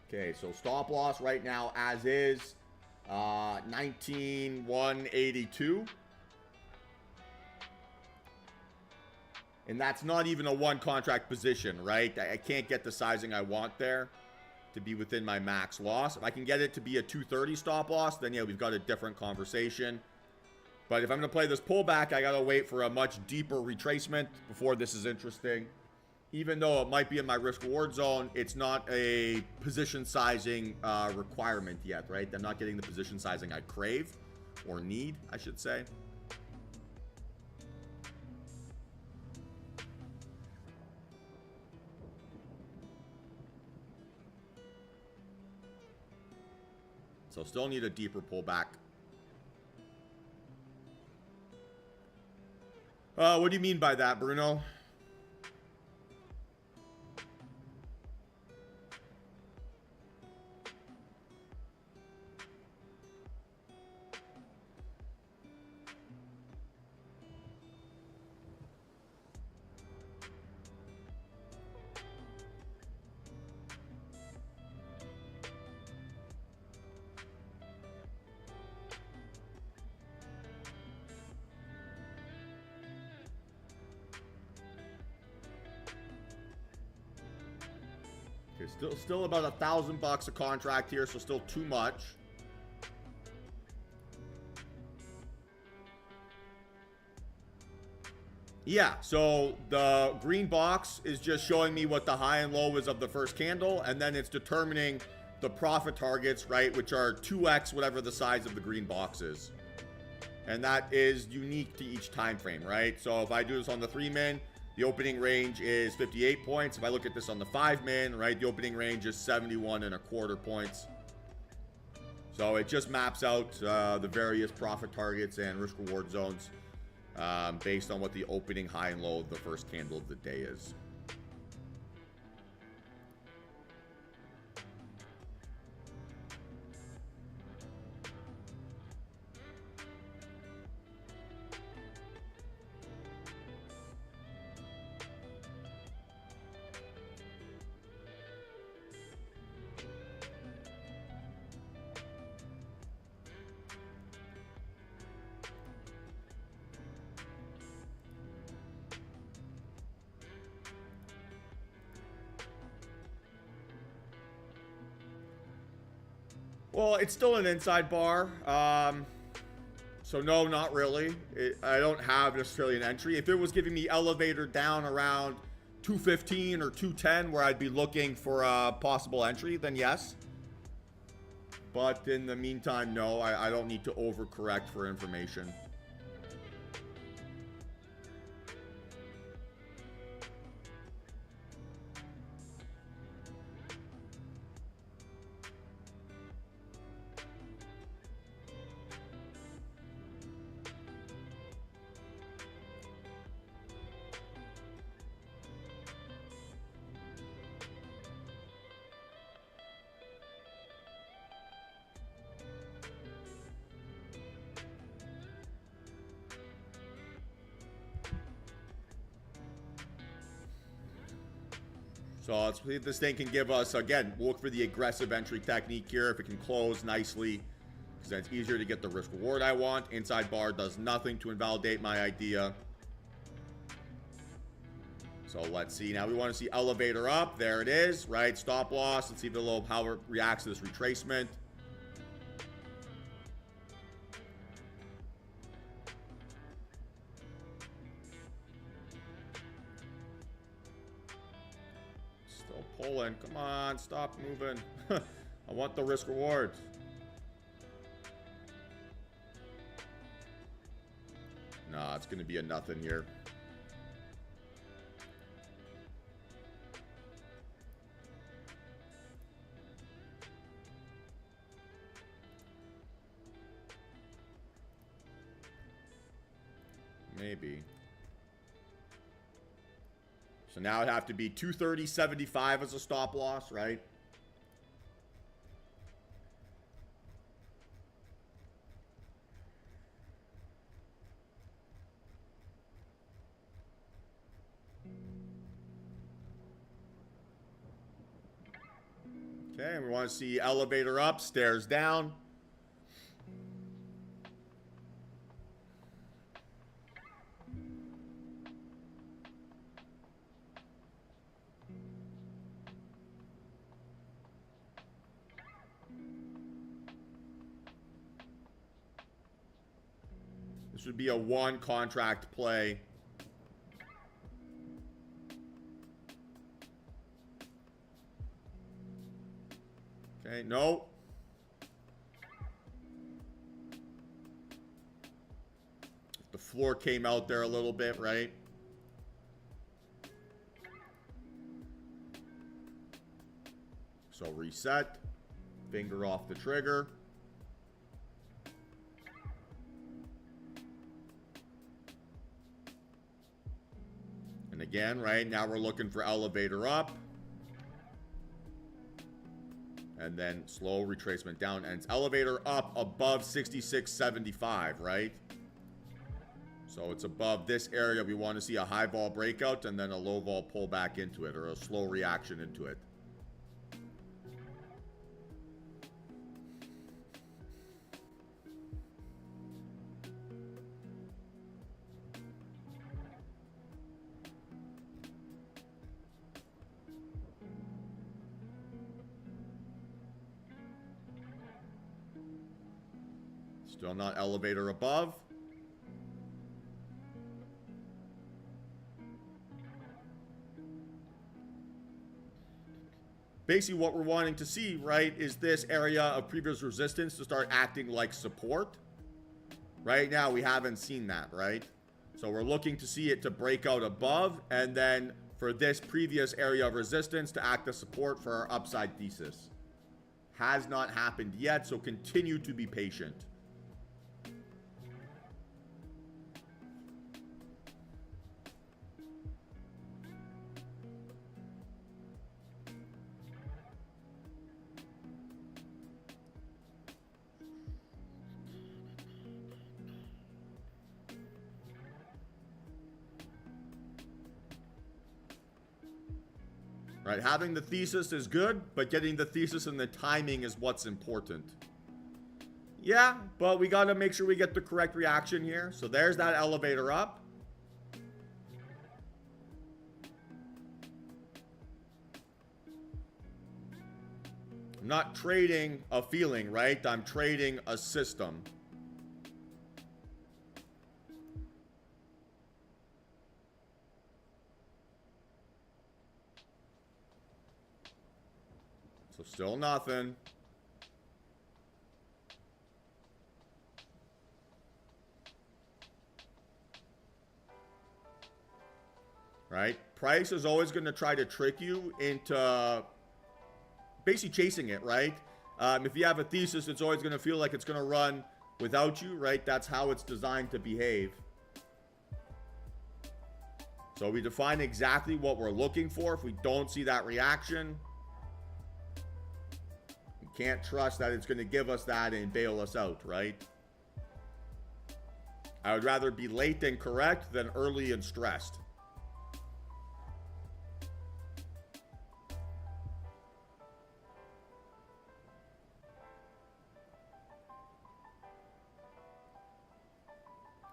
Okay, so stop loss right now as is 19,182. And that's not even a one contract position, right? I can't get the sizing I want there to be within my max loss. If I can get it to be a 230 stop loss, then yeah, we've got a different conversation. But if I'm going to play this pullback, I got to wait for a much deeper retracement before this is interesting. Even though it might be in my risk-reward zone, it's not a position sizing requirement yet, right? I'm not getting the position sizing I crave, or need, I should say. So still need a deeper pullback. What do you mean by that, Bruno? Still about $1,000 a contract here, so still too much. Yeah, so the green box is just showing me what the high and low is of the first candle, and then it's determining the profit targets, right, which are 2x whatever the size of the green box is. And that is unique to each time frame, right? So if I do this on the 3-min, the opening range is 58 points. If I look at this on the 5-min, right, the opening range is 71.25 points. So it just maps out the various profit targets and risk reward zones based on what the opening high and low of the first candle of the day is. Well, it's still an inside bar. So no, not really. I don't have necessarily an entry. If it was giving me elevator down around 215 or 210 where I'd be looking for a possible entry, then yes. But in the meantime, no, I don't need to overcorrect for information. So let's see if this thing can give us, again, we'll look for the aggressive entry technique here. If it can close nicely, because then it's easier to get the risk reward I want. Inside bar does nothing to invalidate my idea. So let's see. Now we want to see elevator up. There it is, right? Stop loss. Let's see how it reacts to this retracement. Pulling. Come on, stop moving. I want the risk reward. Nah, it's going to be a nothing here. Maybe. So now it'd have to be 230.75 as a stop loss, right? Okay, and we want to see elevator up, stairs down. This would be a one contract play. Okay, no. The floor came out there a little bit, right? So reset. Finger off the trigger. And again, right now we're looking for elevator up. And then slow retracement down, and it's elevator up above 66.75, right? So it's above this area. We want to see a high vol breakout and then a low vol pull back into it, or a slow reaction into it. Still not elevator above. Basically what we're wanting to see, right, is this area of previous resistance to start acting like support. Right now we haven't seen that, right? So we're looking to see it to break out above, and then for this previous area of resistance to act as support for our upside thesis. Has not happened yet, so continue to be patient. Right, having the thesis is good, but getting the thesis and the timing is what's important. Yeah, but we got to make sure we get the correct reaction here. So there's that elevator up. I'm not trading a feeling, right? I'm trading a system. So still nothing. Right? Price is always going to try to trick you into basically chasing it, right? If you have a thesis, it's always going to feel like it's going to run without you, right? That's how it's designed to behave. So we define exactly what we're looking for. If we don't see that reaction, we can't trust that it's going to give us that and bail us out, right? I would rather be late and correct than early and stressed.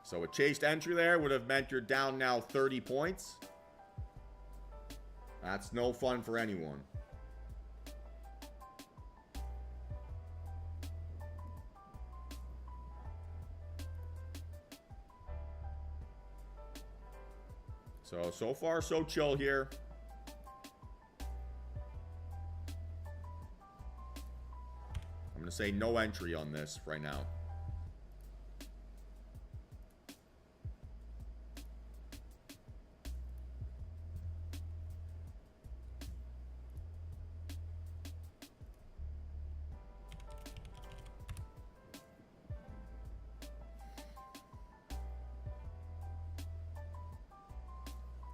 So a chased entry there would have meant you're down now 30 points. That's no fun for anyone. So far, so chill here. I'm going to say no entry on this right now.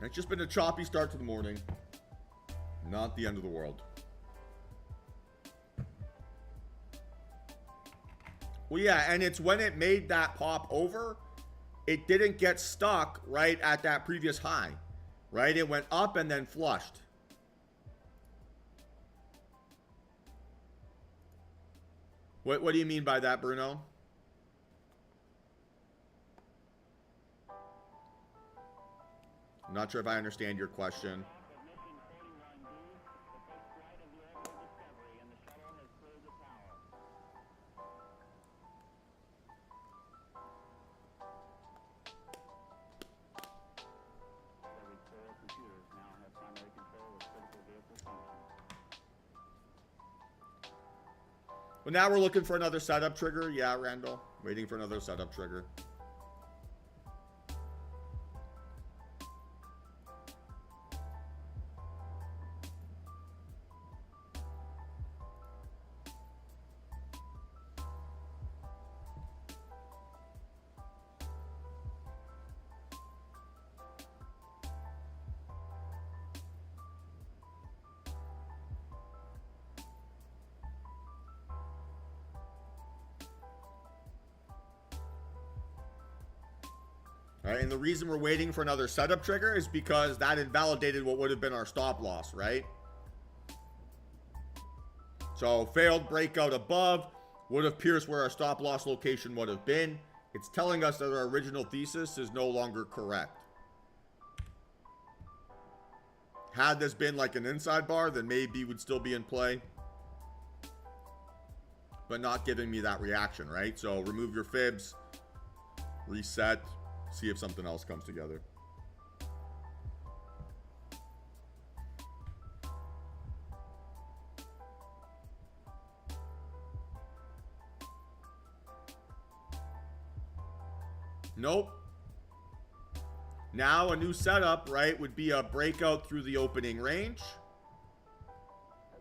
It's just been a choppy start to the morning. Not the end of the world. Well, yeah, and it's when it made that pop over, it didn't get stuck right at that previous high, right? It went up and then flushed. What do you mean by that, Bruno? I'm not sure if I understand your question. Well, now we're looking for another setup trigger. Yeah, Randall. Waiting for another setup trigger. All right, and the reason we're waiting for another setup trigger is because that invalidated what would have been our stop loss, right? So failed breakout above would have pierced where our stop loss location would have been. It's telling us that our original thesis is no longer correct. Had this been like an inside bar, then maybe would still be in play. But not giving me that reaction, right? So remove your fibs, reset, see if something else comes together. Nope. Now a new setup, right, would be a breakout through the opening range.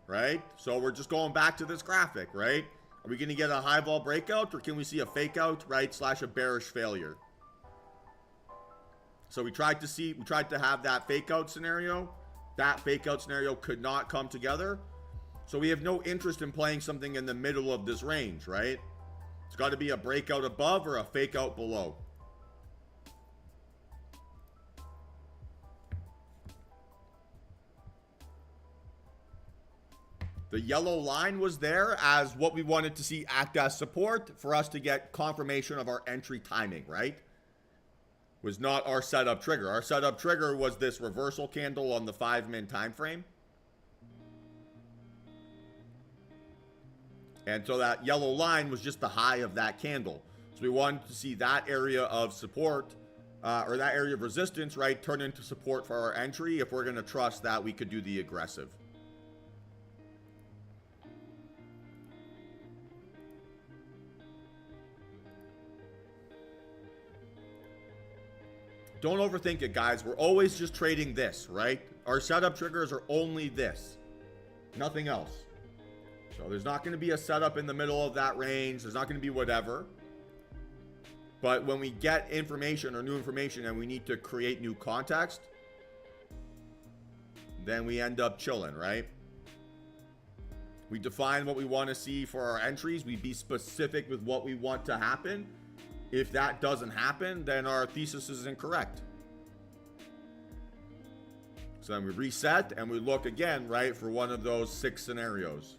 Right? So we're just going back to this graphic, right? Are we going to get a high vol breakout, or can we see a fake out, right, slash a bearish failure? So we tried to have that fake out scenario. That fake out scenario could not come together. So we have no interest in playing something in the middle of this range, right? It's got to be a breakout above or a fake out below. The yellow line was there as what we wanted to see act as support for us to get confirmation of our entry timing, right? Was not our setup trigger. Our setup trigger was this reversal candle on the 5-min time frame. And so that yellow line was just the high of that candle. So we wanted to see that area of support or that area of resistance, right, turn into support for our entry if we're going to trust that we could do the aggressive. Don't overthink it, guys. We're always just trading this, right? Our setup triggers are only this. Nothing else. So there's not going to be a setup in the middle of that range. There's not going to be whatever. But when we get information or new information and we need to create new context, then we end up chilling, right? We define what we want to see for our entries. We be specific with what we want to happen. If that doesn't happen, then our thesis is incorrect. So then we reset and we look again, right, for one of those 6 scenarios.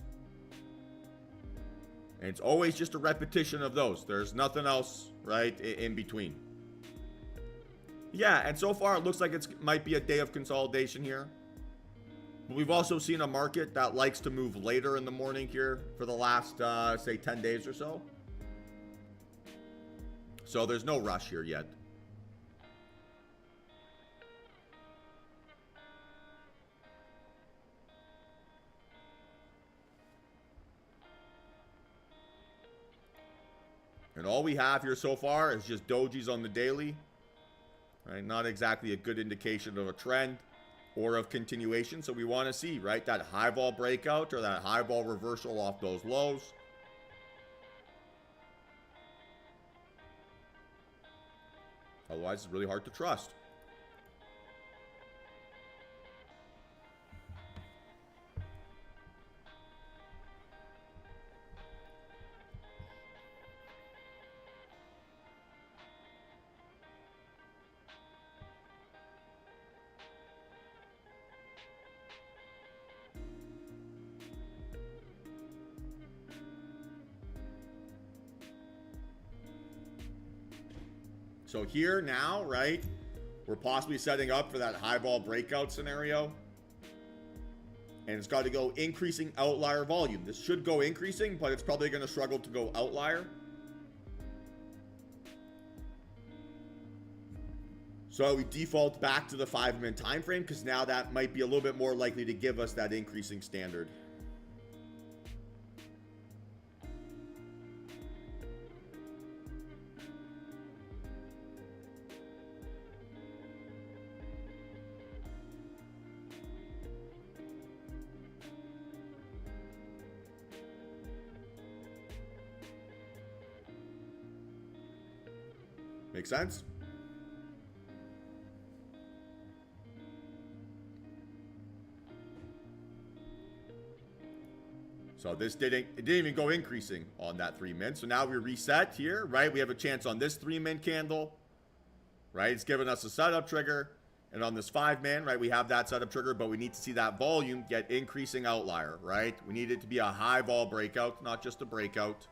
And it's always just a repetition of those. There's nothing else, right, in between. Yeah, and so far it looks like it might be a day of consolidation here. But we've also seen a market that likes to move later in the morning here for the last, say, 10 days or so. So there's no rush here yet. And all we have here so far is just dojis on the daily. Right? Not exactly a good indication of a trend or of continuation. So we want to see, right, that high vol breakout or that high vol reversal off those lows. Otherwise, it's really hard to trust. So here now, right, we're possibly setting up for that high vol breakout scenario. And it's got to go increasing outlier volume. This should go increasing, but it's probably going to struggle to go outlier. So we default back to the 5-minute time frame because now that might be a little bit more likely to give us that increasing standard. Make sense? So this it didn't even go increasing on that 3-min. So now we reset here, right? We have a chance on this 3-min candle, right? It's giving us a setup trigger. And on this 5-man, right, we have that setup trigger, but we need to see that volume get increasing outlier, right? We need it to be a high vol breakout, not just a breakout.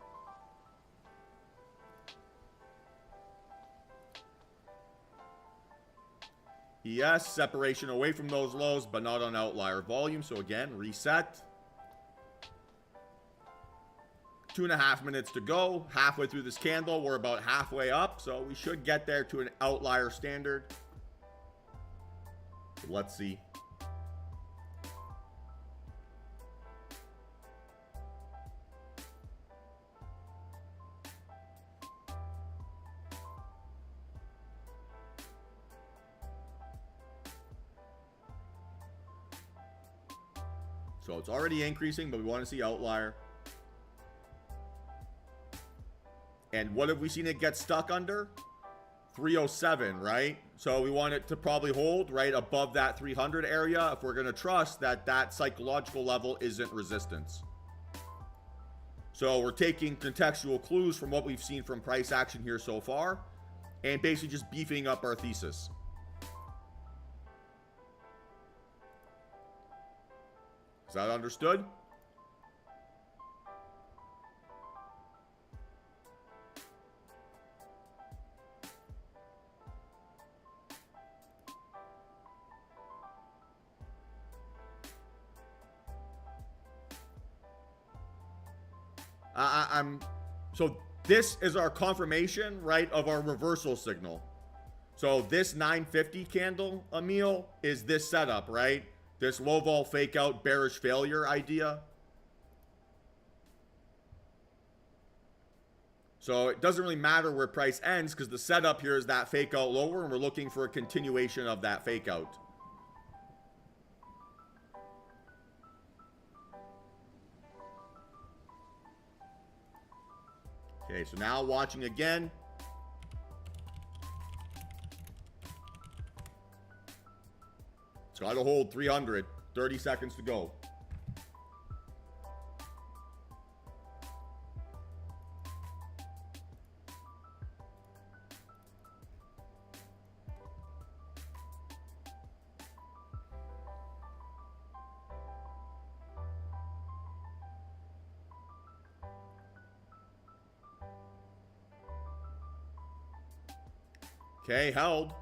Yes, separation away from those lows, but not on outlier volume. So again, reset. 2.5 minutes to go. Halfway through this candle, we're about halfway up. So we should get there to an outlier standard. Let's see. So it's already increasing, but we want to see outlier. And what have we seen it get stuck under? 307, right? So we want it to probably hold right above that 300 area if we're going to trust that that psychological level isn't resistance. So we're taking contextual clues from what we've seen from price action here so far and basically just beefing up our thesis. Is that understood? So this is our confirmation, right, of our reversal signal. So this 950 candle, Emil, is this setup, right? This low vol fake out bearish failure idea. So it doesn't really matter where price ends because the setup here is that fake out lower and we're looking for a continuation of that fake out. Okay, so now watching again. It's got to hold 300. 30 seconds to go. Okay, held.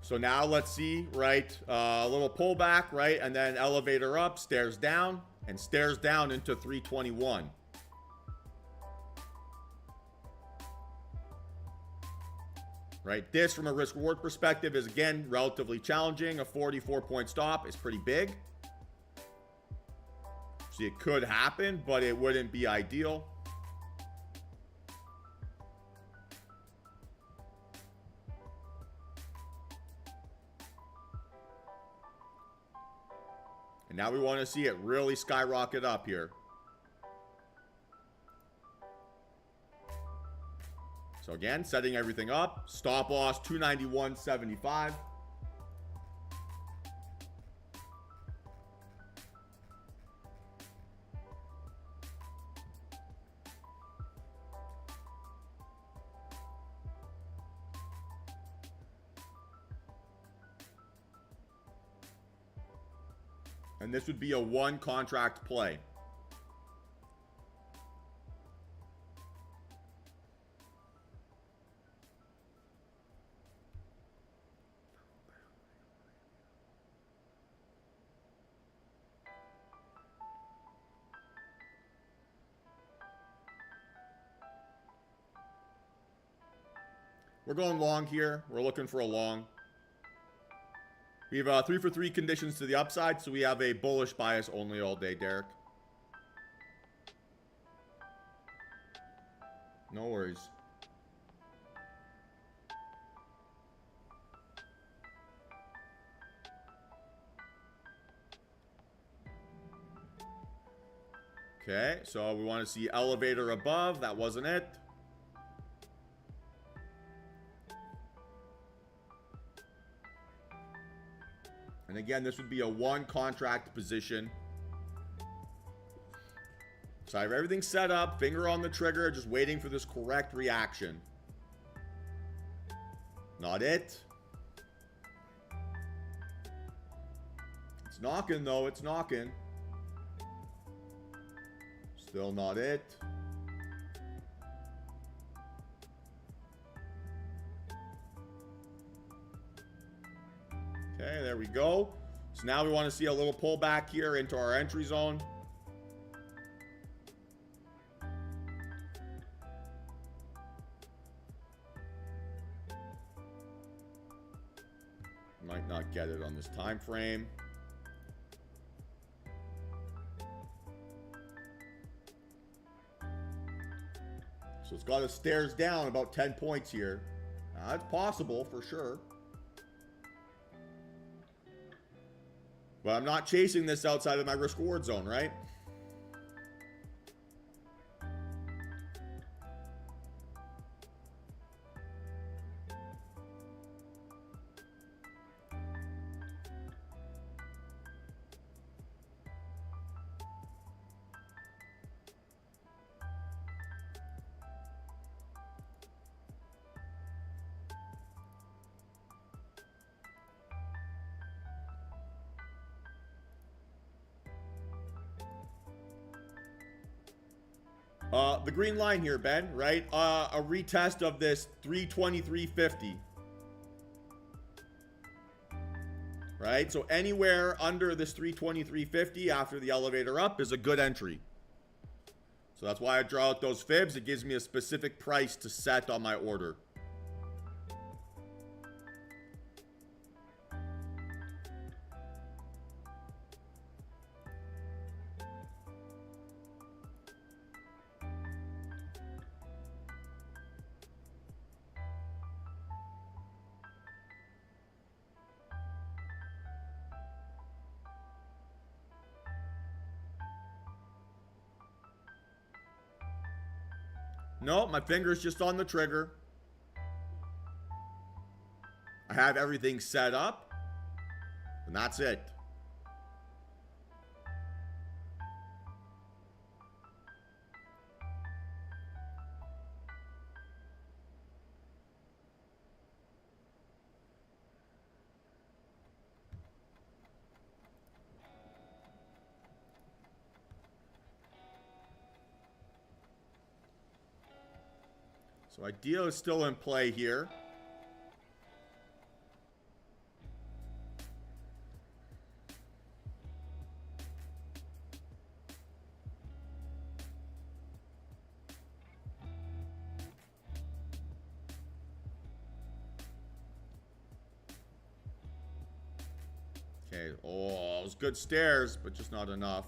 So now let's see, right, a little pullback, right, and then elevator up, stairs down, and stairs down into 321. Right, this from a risk reward perspective is again relatively challenging. A 44-point stop is pretty big. See, it could happen, but it wouldn't be ideal. And now we want to see it really skyrocket up here. So again, setting everything up. Stop loss 291.75. And this would be a 1 contract play. We're going long here. We're looking for a long. We have 3 for 3 conditions to the upside, so we have a bullish bias only all day, Derek. No worries. Okay, so we want to see elevator above. That wasn't it. And again, this would be a 1 contract position. So I have everything set up, finger on the trigger, just waiting for this correct reaction. Not it. It's knocking though, it's knocking. Still not it. Okay, there we go. So now we want to see a little pullback here into our entry zone. Might not get it on this time frame. So it's got us stairs down about 10 points here. It's possible for sure. But I'm not chasing this outside of my risk reward zone, right? The green line here, Ben, right? A retest of this 323.50. Right? So anywhere under this 323.50 after the elevator up is a good entry. So that's why I draw out those fibs. It gives me a specific price to set on my order. No, my finger's just on the trigger. I have everything set up, and that's it. So idea is still in play here. Okay, oh, it was good stairs, but just not enough.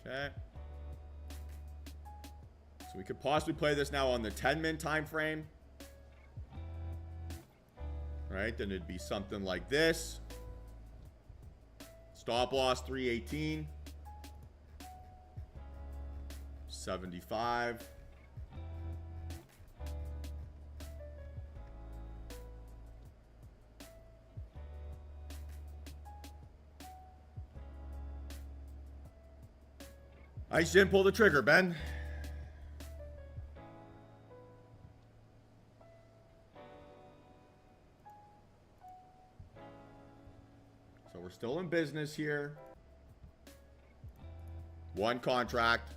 Okay. So we could possibly play this now on the 10-min time frame. Right? Then it'd be something like this. Stop loss 318. 75. I just didn't pull the trigger, Ben. still in business here. One contract.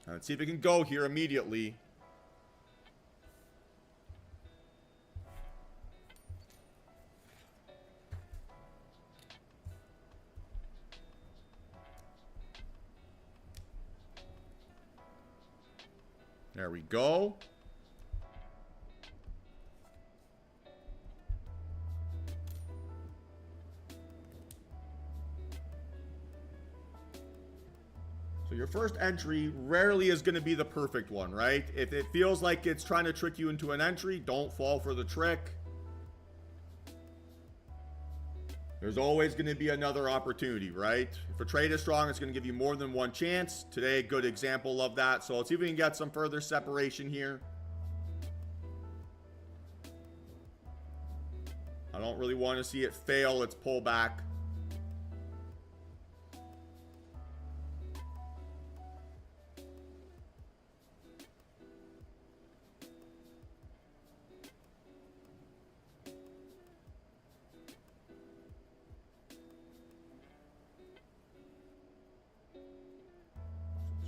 Let's see if we can go here immediately. There we go. So your first entry rarely is going to be the perfect one, right? If it feels like it's trying to trick you into an entry, don't fall for the trick. There's always going to be another opportunity, right? If a trade is strong, it's going to give you more than one chance. Today, good example of that. So let's see if we can get some further separation here. I don't really want to see it fail its pullback.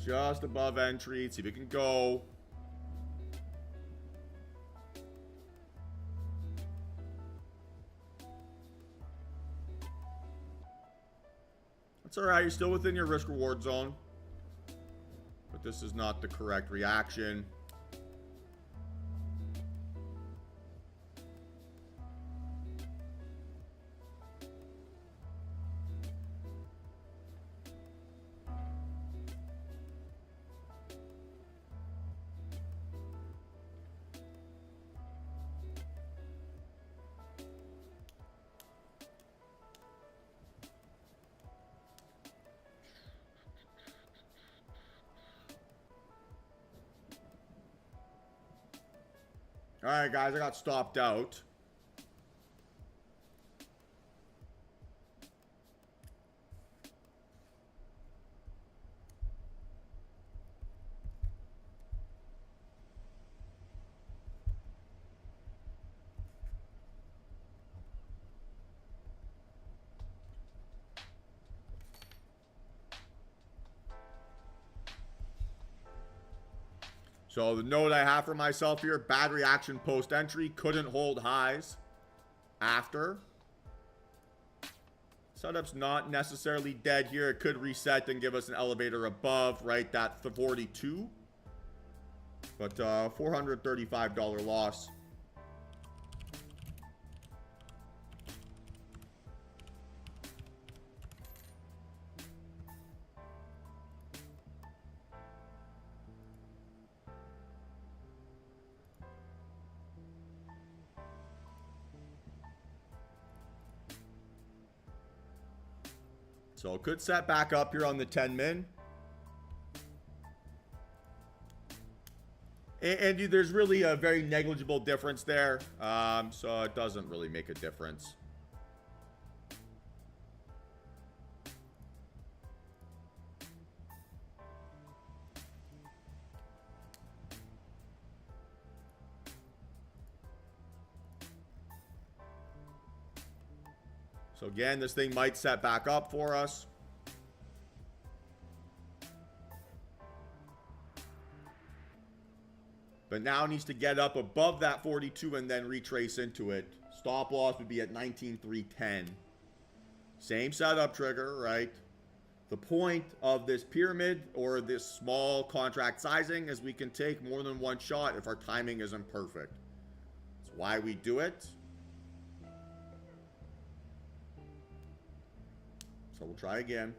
Just above entry. See if it can go. That's all right. You're still within your risk reward zone. But this is not the correct reaction. All right, guys, I got stopped out. So the note I have for myself here, bad reaction post-entry, couldn't hold highs after. Setup's not necessarily dead here. It could reset and give us an elevator above, right? That 42. But $435 loss. So it could set back up here on the 10 min. And there's really a very negligible difference there. So it doesn't really make a difference. So again, this thing might set back up for us. But now needs to get up above that 42 and then retrace into it. Stop loss would be at 19,310. Same setup trigger, right? The point of this pyramid or this small contract sizing is we can take more than one shot if our timing isn't perfect. That's why we do it. So we'll try again.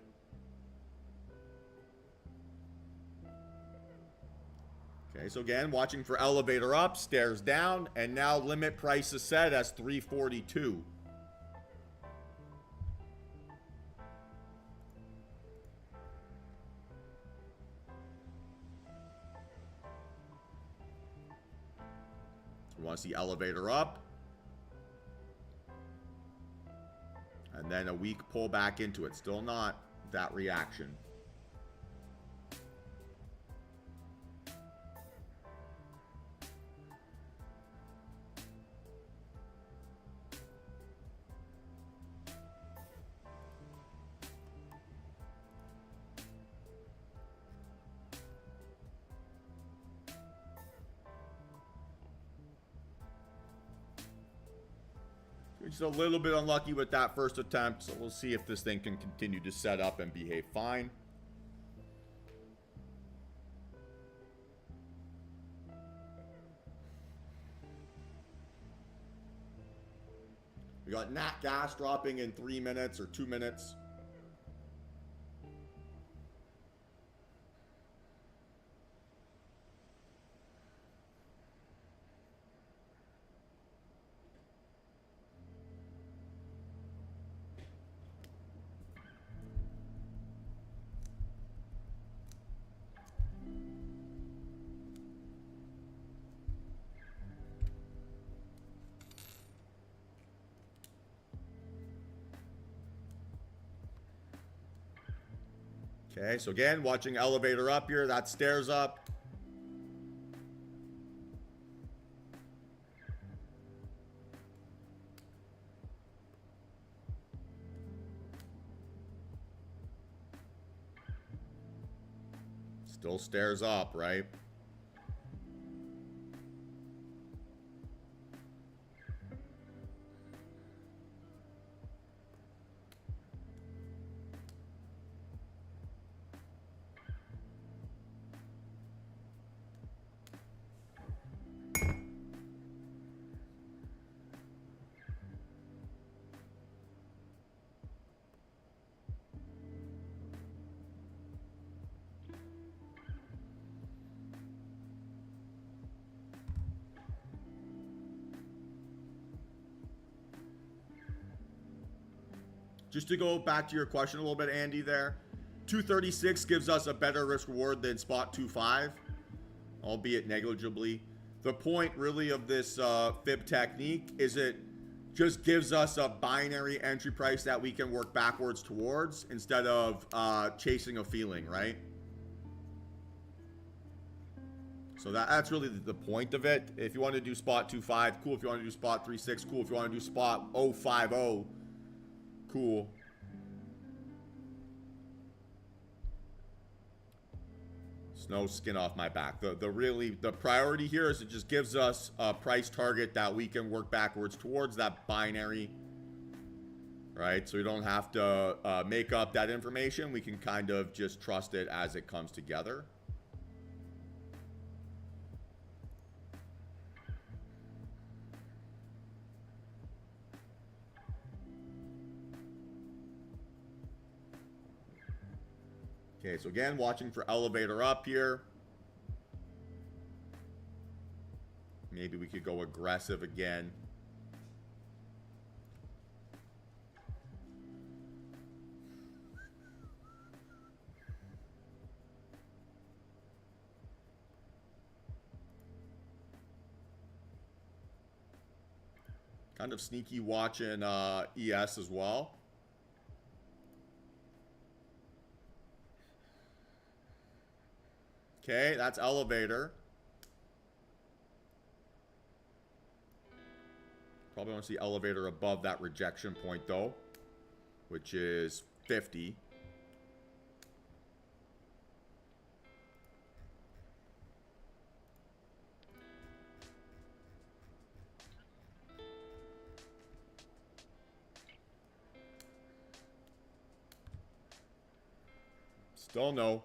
Okay, so again, watching for elevator up, stairs down, and now limit price is set as 342. So we want to see elevator up. And then a weak pull back into it. Still not that reaction. Just a little bit unlucky with that first attempt, so we'll see if this thing can continue to set up and behave fine. We got nat gas dropping in 3 minutes or 2 minutes. Okay, so again, watching elevator up here, that stairs up. Still stairs up, right? Just to go back to your question a little bit, Andy, there, 236 gives us a better risk reward than spot 25, albeit negligibly. The point really of this fib technique is it just gives us a binary entry price that we can work backwards towards instead of chasing a feeling, right? So that's really the point of it. If you want to do spot 25, cool. If you want to do spot 36, cool. If you want to do spot 050, cool. It's no skin off my back. The priority here is it just gives us a price target that we can work backwards towards, that binary, right? So we don't have to make up that information. We can kind of just trust it as it comes together. Okay, so again, watching for elevator up here. Maybe we could go aggressive again. Kind of sneaky watching ES as well. Okay, that's elevator. Probably want to see elevator above that rejection point though, which is 50. Still no.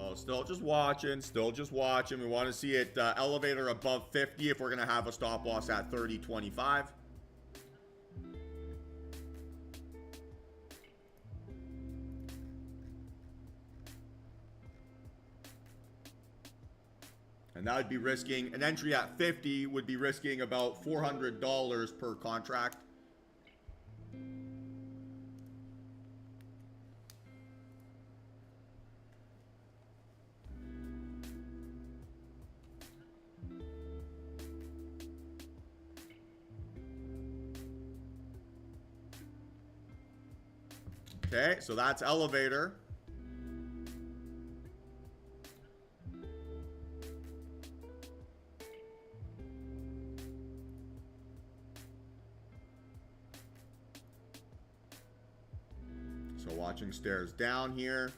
So still just watching, still just watching. We want to see it elevator above 50 if we're going to have a stop loss at 30.25. And that would be risking, an entry at 50 would be risking about $400 per contract. Okay, so that's elevator. So watching stairs down here.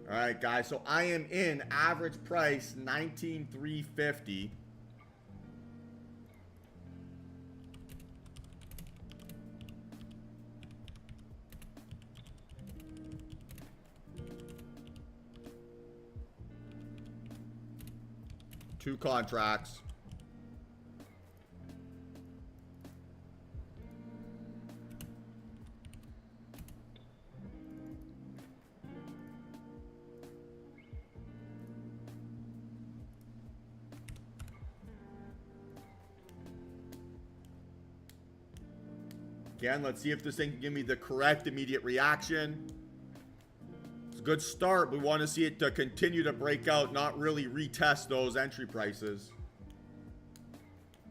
All right, guys, so I am in average price 19,350. Two contracts. Again, let's see if this thing can give me the correct immediate reaction. It's a good start. We want to see it to continue to break out, not really retest those entry prices.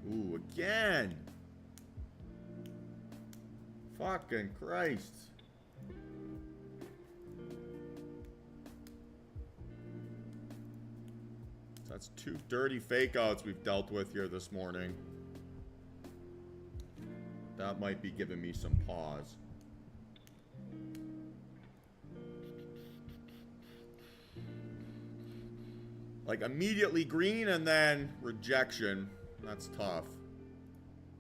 Ooh, again. Fucking Christ. So that's two dirty fake outs we've dealt with here this morning. That might be giving me some pause. Like immediately green and then rejection. That's tough.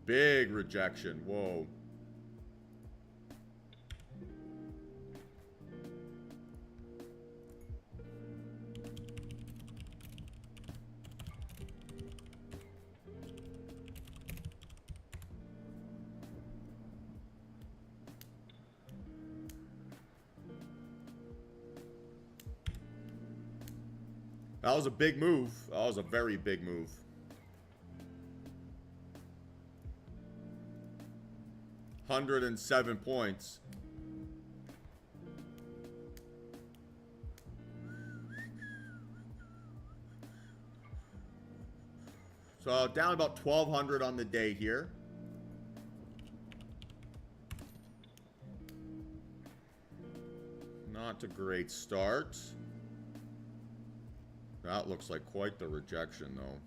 Big rejection. Whoa. That was a big move. That was a very big move. $107 So down about 1,200 on the day here. Not a great start. That looks like quite the rejection, though.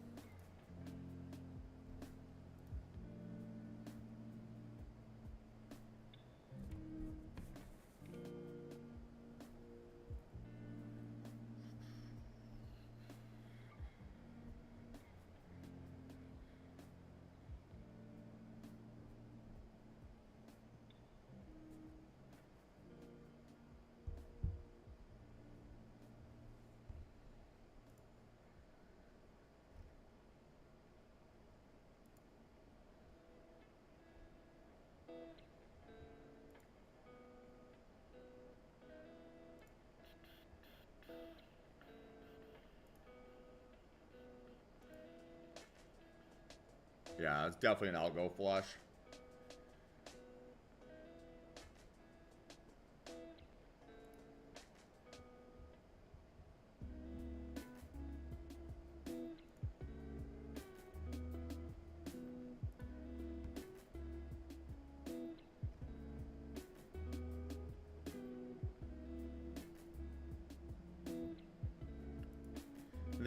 Yeah, it's definitely an algo flush.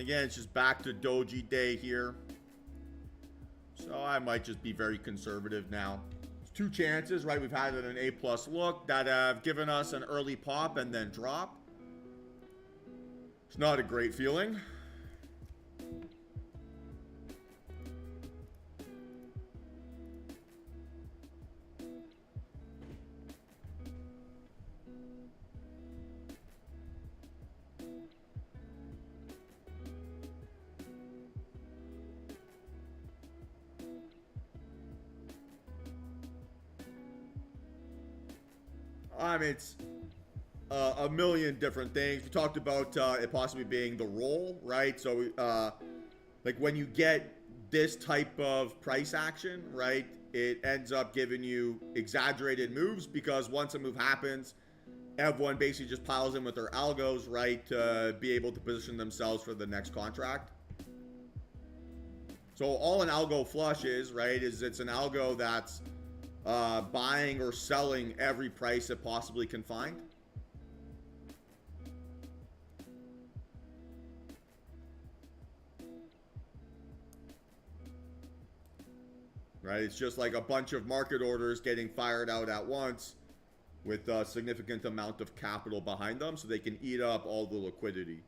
again, it's just back to doji day here. So I might just be very conservative now. It's 2 chances, right? We've had an A+ look that have given us an early pop and then drop. It's not a great feeling. I mean, it's a million different things. We talked about it possibly being the roll, right? So, like when you get this type of price action, right, it ends up giving you exaggerated moves because once a move happens, everyone basically just piles in with their algos, right, to be able to position themselves for the next contract. So all an algo flush is, right, is it's an algo that's buying or selling every price it possibly can find. Right, it's just like a bunch of market orders getting fired out at once with a significant amount of capital behind them so they can eat up all the liquidity.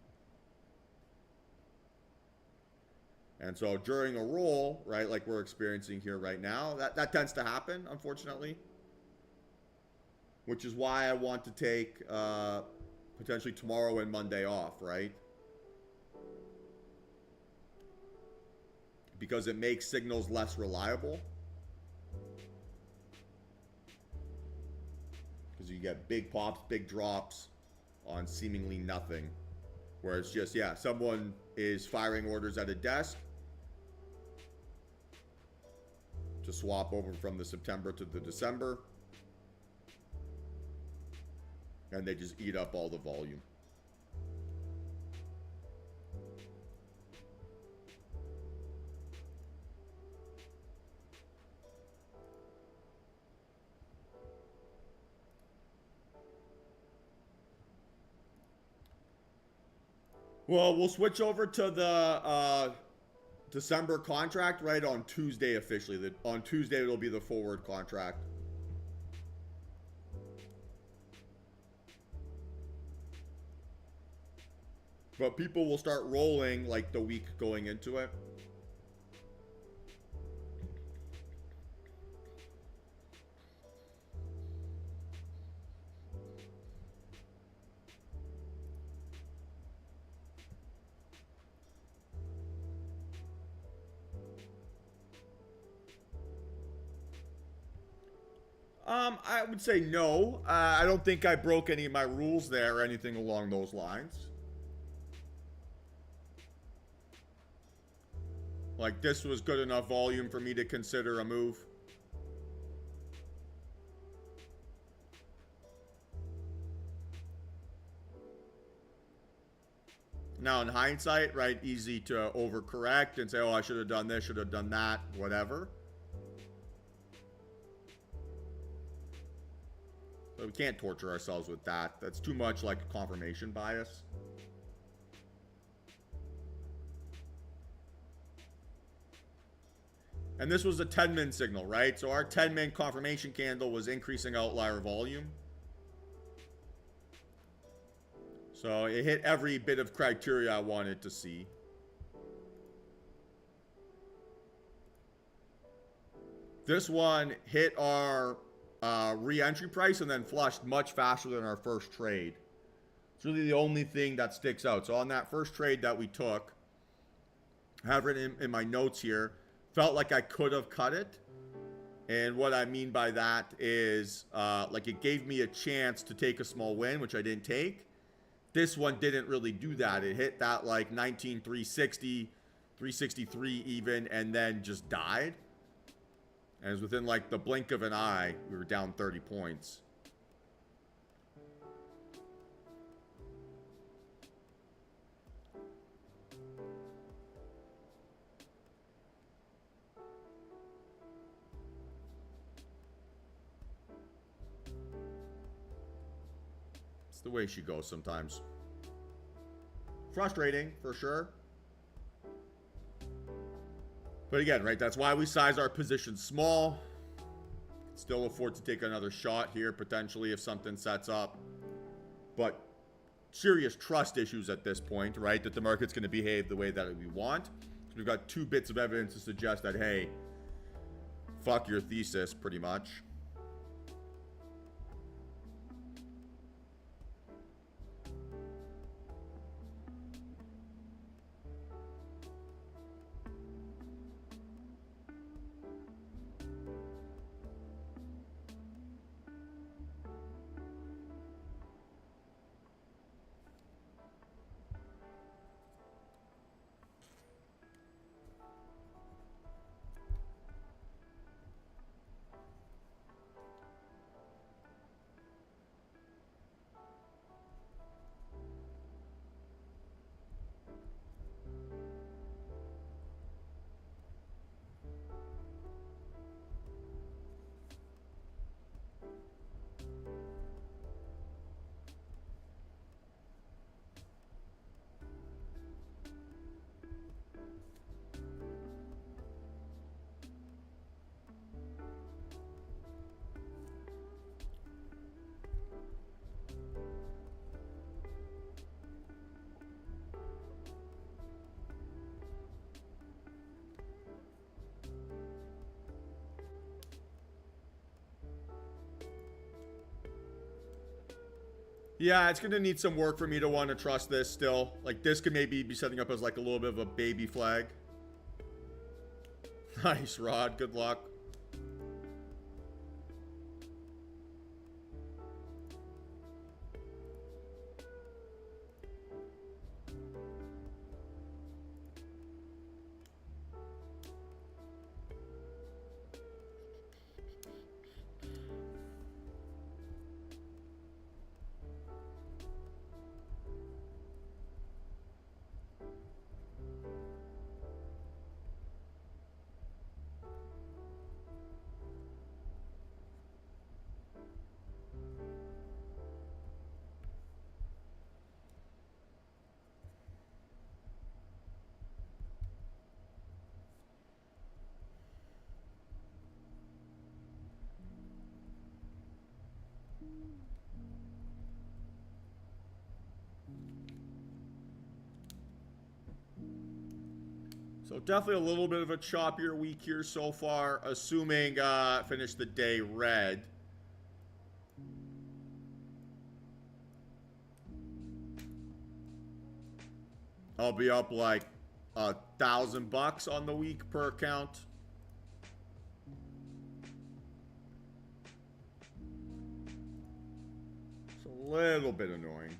And so during a roll, right, like we're experiencing here right now, that tends to happen, unfortunately. Which is why I want to take potentially tomorrow and Monday off, right? Because it makes signals less reliable. Because you get big pops, big drops on seemingly nothing. Where it's just, yeah, someone is firing orders at a desk to swap over from the September to the December. And they just eat up all the volume. Well, we'll switch over to the December contract right on Tuesday officially. On Tuesday, it'll be the forward contract. But people will start rolling like the week going into it. I would say no. I don't think I broke any of my rules there or anything along those lines. Like, this was good enough volume for me to consider a move. Now, in hindsight, right, easy to overcorrect and say, oh, I should have done this, should have done that, whatever. But we can't torture ourselves with that. That's too much like a confirmation bias. And this was a 10-min signal, right? So our 10-min confirmation candle was increasing outlier volume. So it hit every bit of criteria I wanted to see. This one hit our re-entry price and then flushed much faster than our first trade. It's really the only thing that sticks out. So on that first trade that we took, I have it in my notes here, felt like I could have cut it. And what I mean by that is like it gave me a chance to take a small win, which I didn't take. This one didn't really do that. It hit that like 19,360, 363 even, and then just died. And it was within like the blink of an eye, we were down 30 points. It's the way she goes sometimes. Frustrating, for sure. But again, right, that's why we size our position small. Still afford to take another shot here, potentially, if something sets up. But serious trust issues at this point, right, that the market's going to behave the way that we want. So we've got 2 bits of evidence to suggest that, hey, fuck your thesis, pretty much. Yeah, it's going to need some work for me to want to trust this still. Like, this could maybe be setting up as like a little bit of a baby flag. Nice, Rod. Good luck. So definitely a little bit of a choppier week here so far, assuming finish the day red. I'll be up like $1,000 on the week per account. It's a little bit annoying.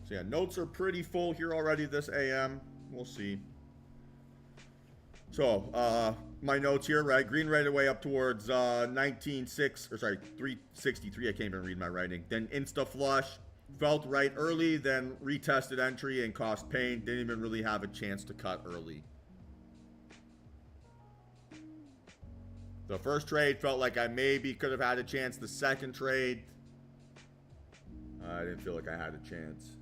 So yeah, notes are pretty full here already this AM. We'll see. So, my notes here, right? Green right away up towards 19.6, or sorry, 363. I can't even read my writing. Then insta flush. Felt right early, then retested entry and cost pain. Didn't even really have a chance to cut early. The first trade felt like I maybe could have had a chance. The second trade, I didn't feel like I had a chance.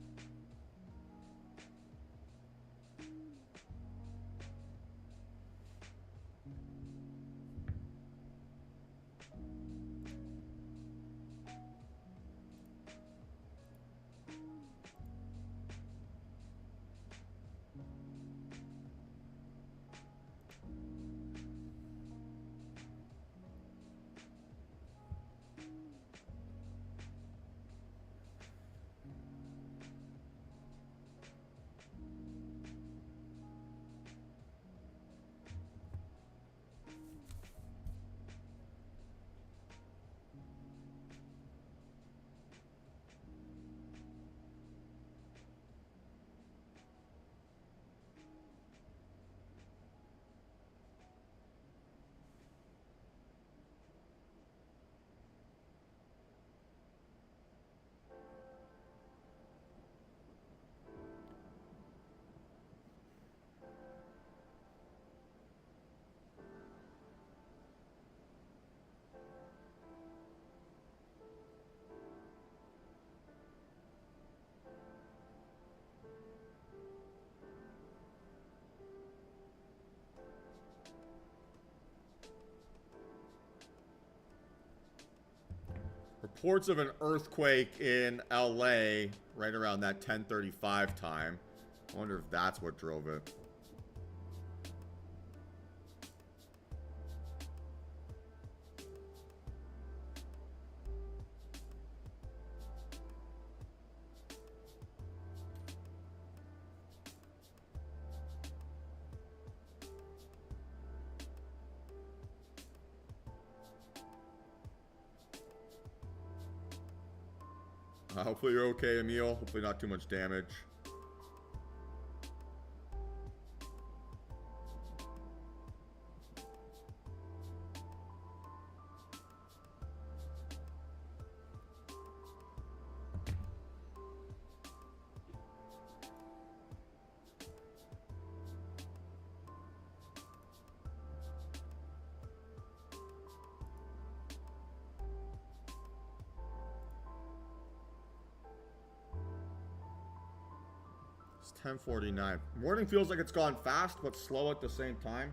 reports of an earthquake in LA right around that 10:35 time. I wonder if that's what drove it. Hopefully you're okay, Emil. Hopefully not too much damage. It's 10:49. Morning feels like it's gone fast, but slow at the same time.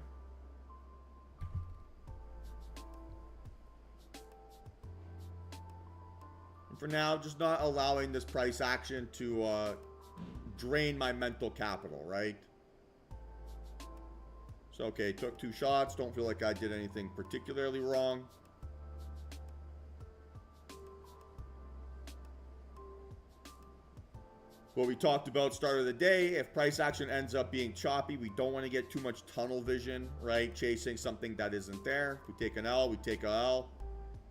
And for now, just not allowing this price action to drain my mental capital, right? So, okay, took 2 shots. Don't feel like I did anything particularly wrong. What we talked about start of the day, if price action ends up being choppy, we don't want to get too much tunnel vision, right? Chasing something that isn't there. If we take an L, we take a L.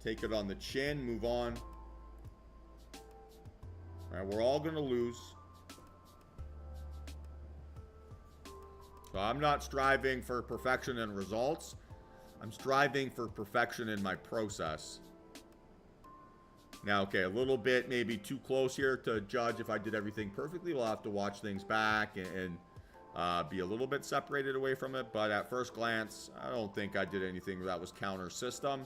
Take it on the chin, move on. All right, we're all going to lose. So I'm not striving for perfection in results. I'm striving for perfection in my process. Now, okay, a little bit maybe too close here to judge if I did everything perfectly. We'll have to watch things back and be a little bit separated away from it. But at first glance, I don't think I did anything that was counter system.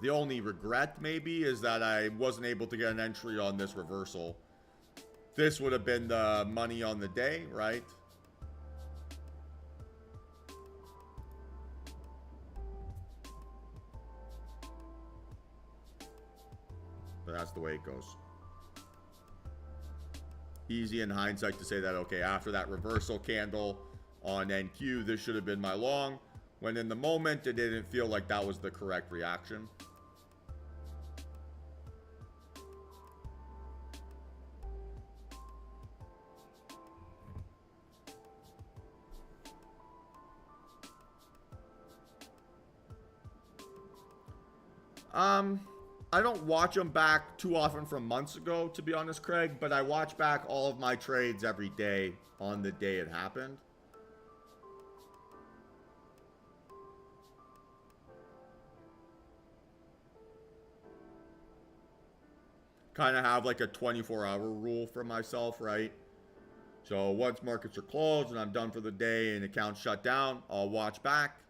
The only regret maybe is that I wasn't able to get an entry on this reversal. This would have been the money on the day, right? But that's the way it goes. Easy in hindsight to say that, okay, after that reversal candle on NQ, this should have been my long. When in the moment, it didn't feel like that was the correct reaction. I don't watch them back too often from months ago, to be honest, Craig, but I watch back all of my trades every day on the day it happened. Kind of have like a 24-hour rule for myself, right? So once markets are closed and I'm done for the day and accounts shut down, I'll watch back.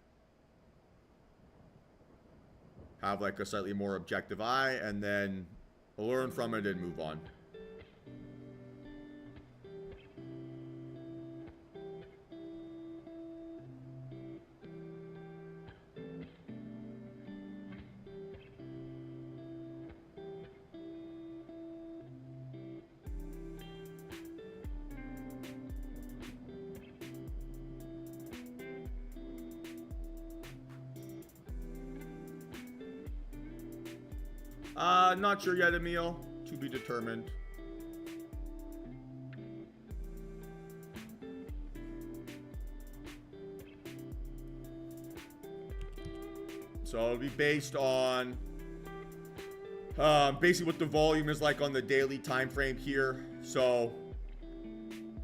Have like a slightly more objective eye, and then learn from it and move on. Not sure yet, Emil. To be determined. So it'll be based on basically what the volume is like on the daily time frame here. So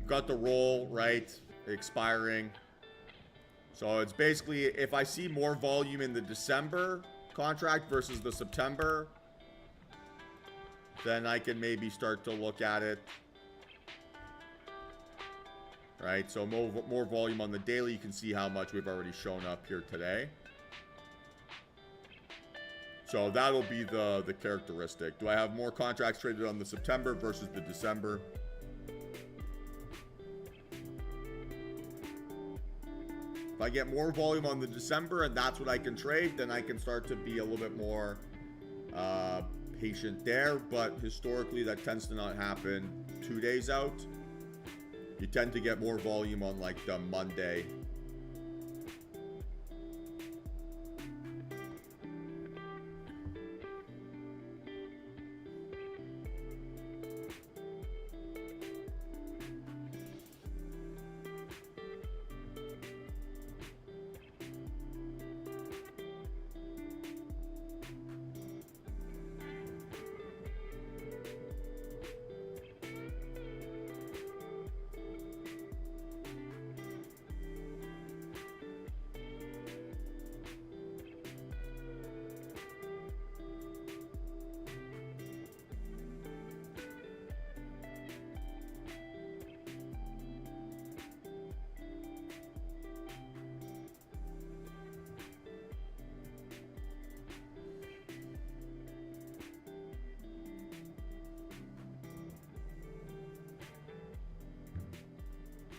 got the roll, right? Expiring. So it's basically if I see more volume in the December contract versus the September, then I can maybe start to look at it. Right, so more volume on the daily. You can see how much we've already shown up here today. So that'll be the characteristic. Do I have more contracts traded on the September versus the December? If I get more volume on the December and that's what I can trade, then I can start to be a little bit more patient there, but historically that tends to not happen 2 days out. You tend to get more volume on like the Monday.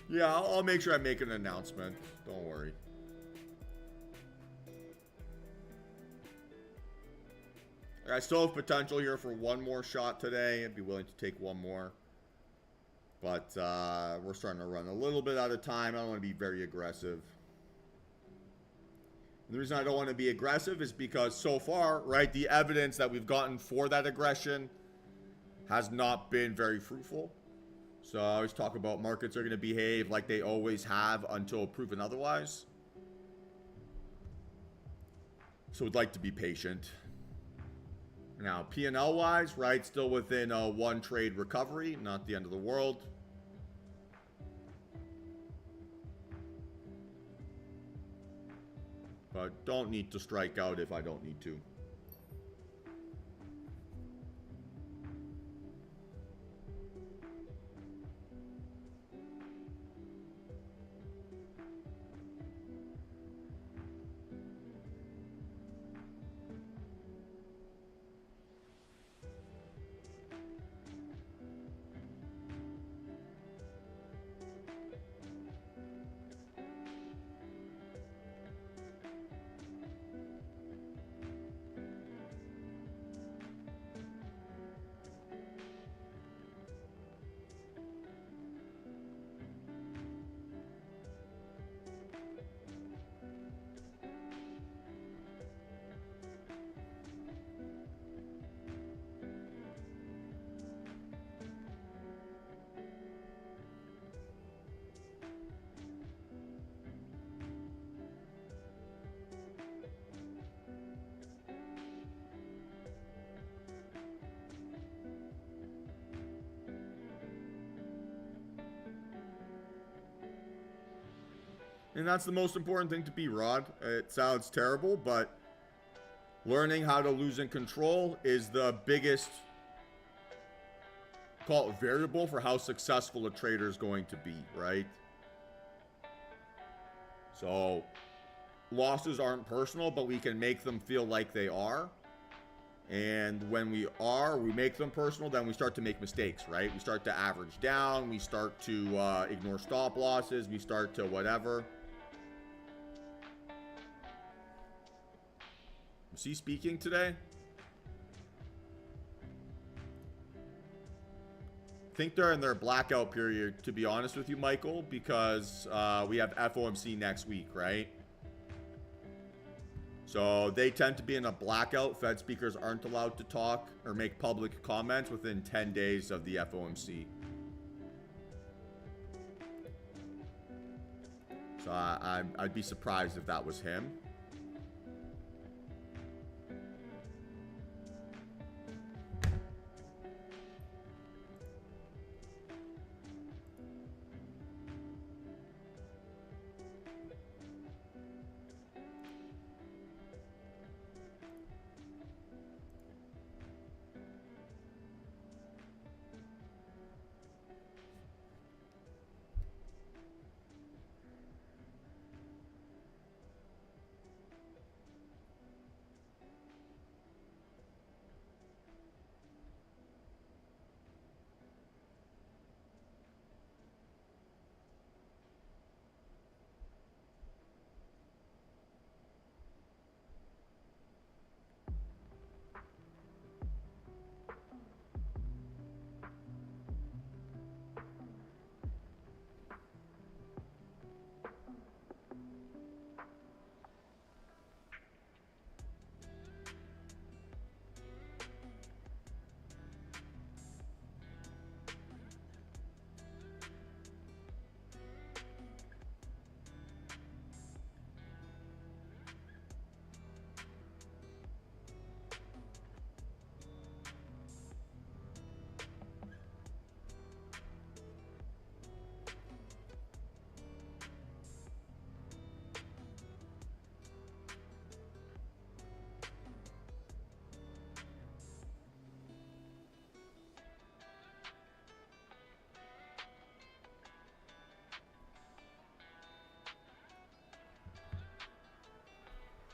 Yeah, I'll make sure I make an announcement. Don't worry. I still have potential here for one more shot today. I'd be willing to take one more. But we're starting to run a little bit out of time. I don't want to be very aggressive. And the reason I don't want to be aggressive is because so far, right, the evidence that we've gotten for that aggression has not been very fruitful. So I always talk about markets are going to behave like they always have until proven otherwise. So we'd like to be patient. Now, P&L wise, right, still within a one trade recovery, not the end of the world. But don't need to strike out if I don't need to. And that's the most important thing to be, Rod. It sounds terrible, but learning how to lose in control is the biggest, call it, variable for how successful a trader is going to be, right? So losses aren't personal, but we can make them feel like they are. And when we make them personal, then we start to make mistakes, right? We start to average down. We start to ignore stop losses. We start to whatever. Is he speaking today? I think they're in their blackout period, to be honest with you, Michael, because we have FOMC next week, right? So they tend to be in a blackout. Fed speakers aren't allowed to talk or make public comments within 10 days of the FOMC. So I'd be surprised if that was him.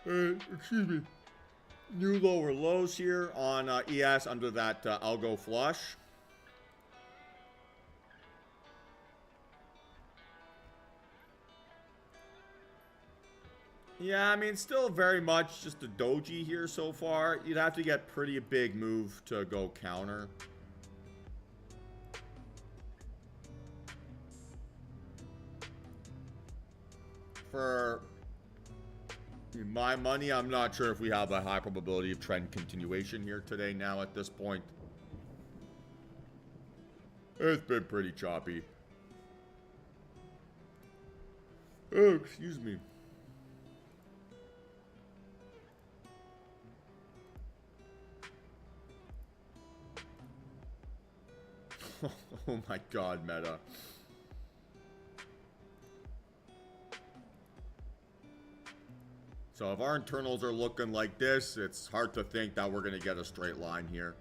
Excuse me. New lower lows here on ES under that algo flush. Yeah, I mean, still very much just a doji here so far. You'd have to get pretty big move to go counter. For my money, I'm not sure if we have a high probability of trend continuation here today now at this point. It's been pretty choppy. Oh, excuse me. Oh my god, Meta. So if our internals are looking like this, it's hard to think that we're going to get a straight line here.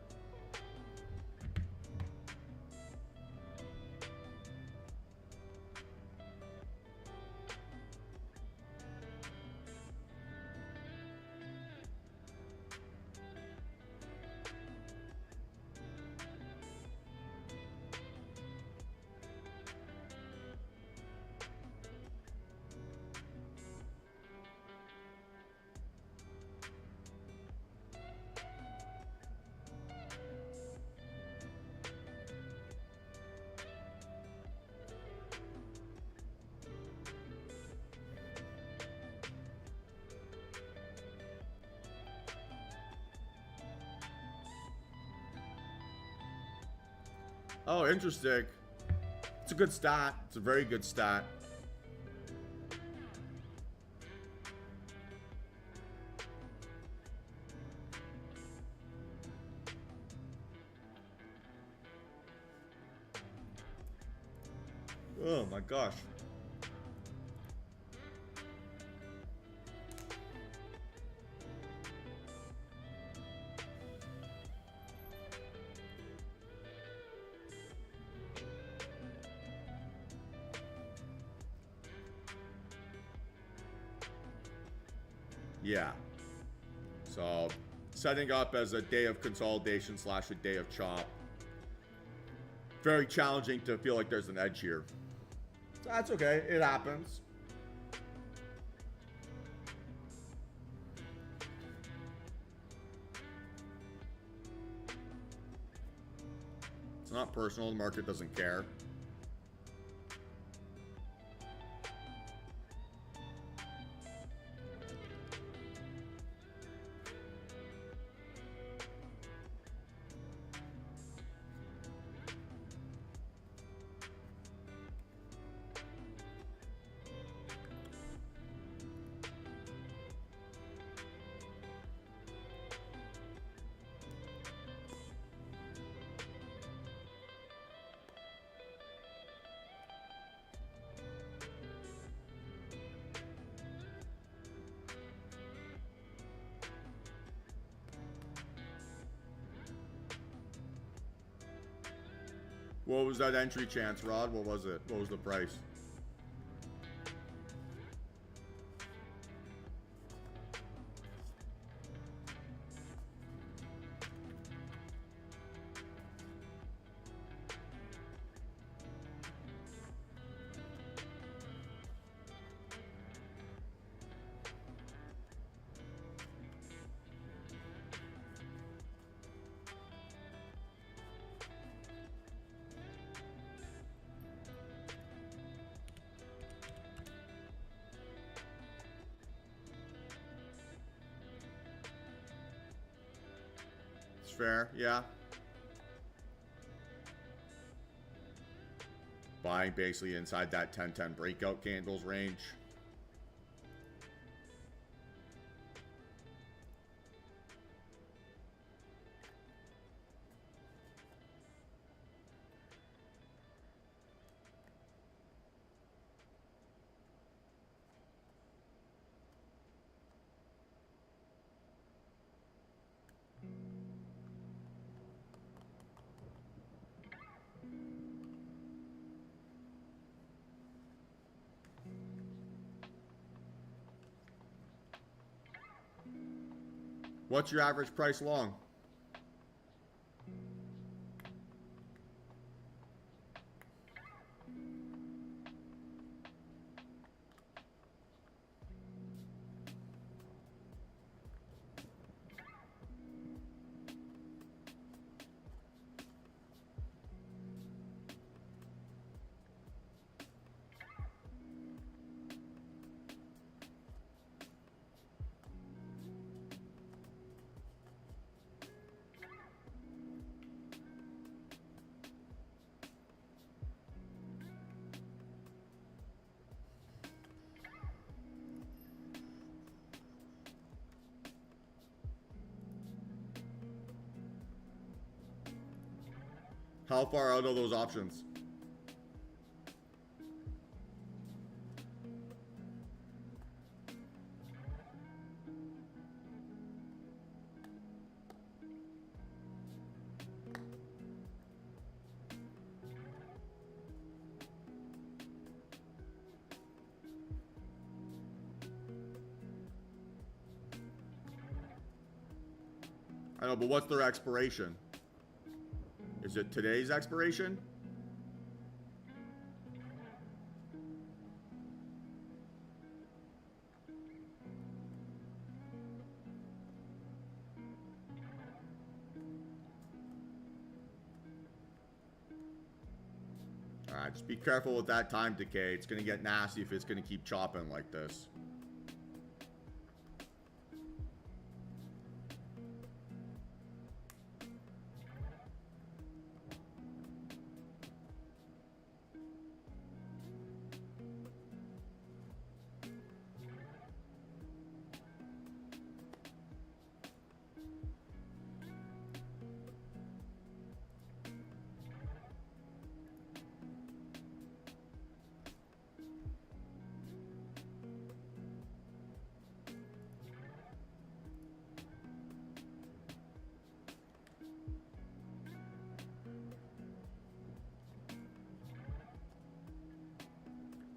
Oh, interesting. It's a good stat. It's a very good stat. Oh my gosh. Yeah. So, setting up as a day of consolidation slash a day of chop. Very challenging to feel like there's an edge here. So that's okay. It happens. It's not personal. The market doesn't care. What was that entry chance, Rod? What was it? What was the price? Fair, yeah. Buying basically inside that 10-10 breakout candles range. What's your average price long? How far out are those options? I know, but what's their expiration? Is it today's expiration? Alright, just be careful with that time decay. It's going to get nasty if it's going to keep chopping like this.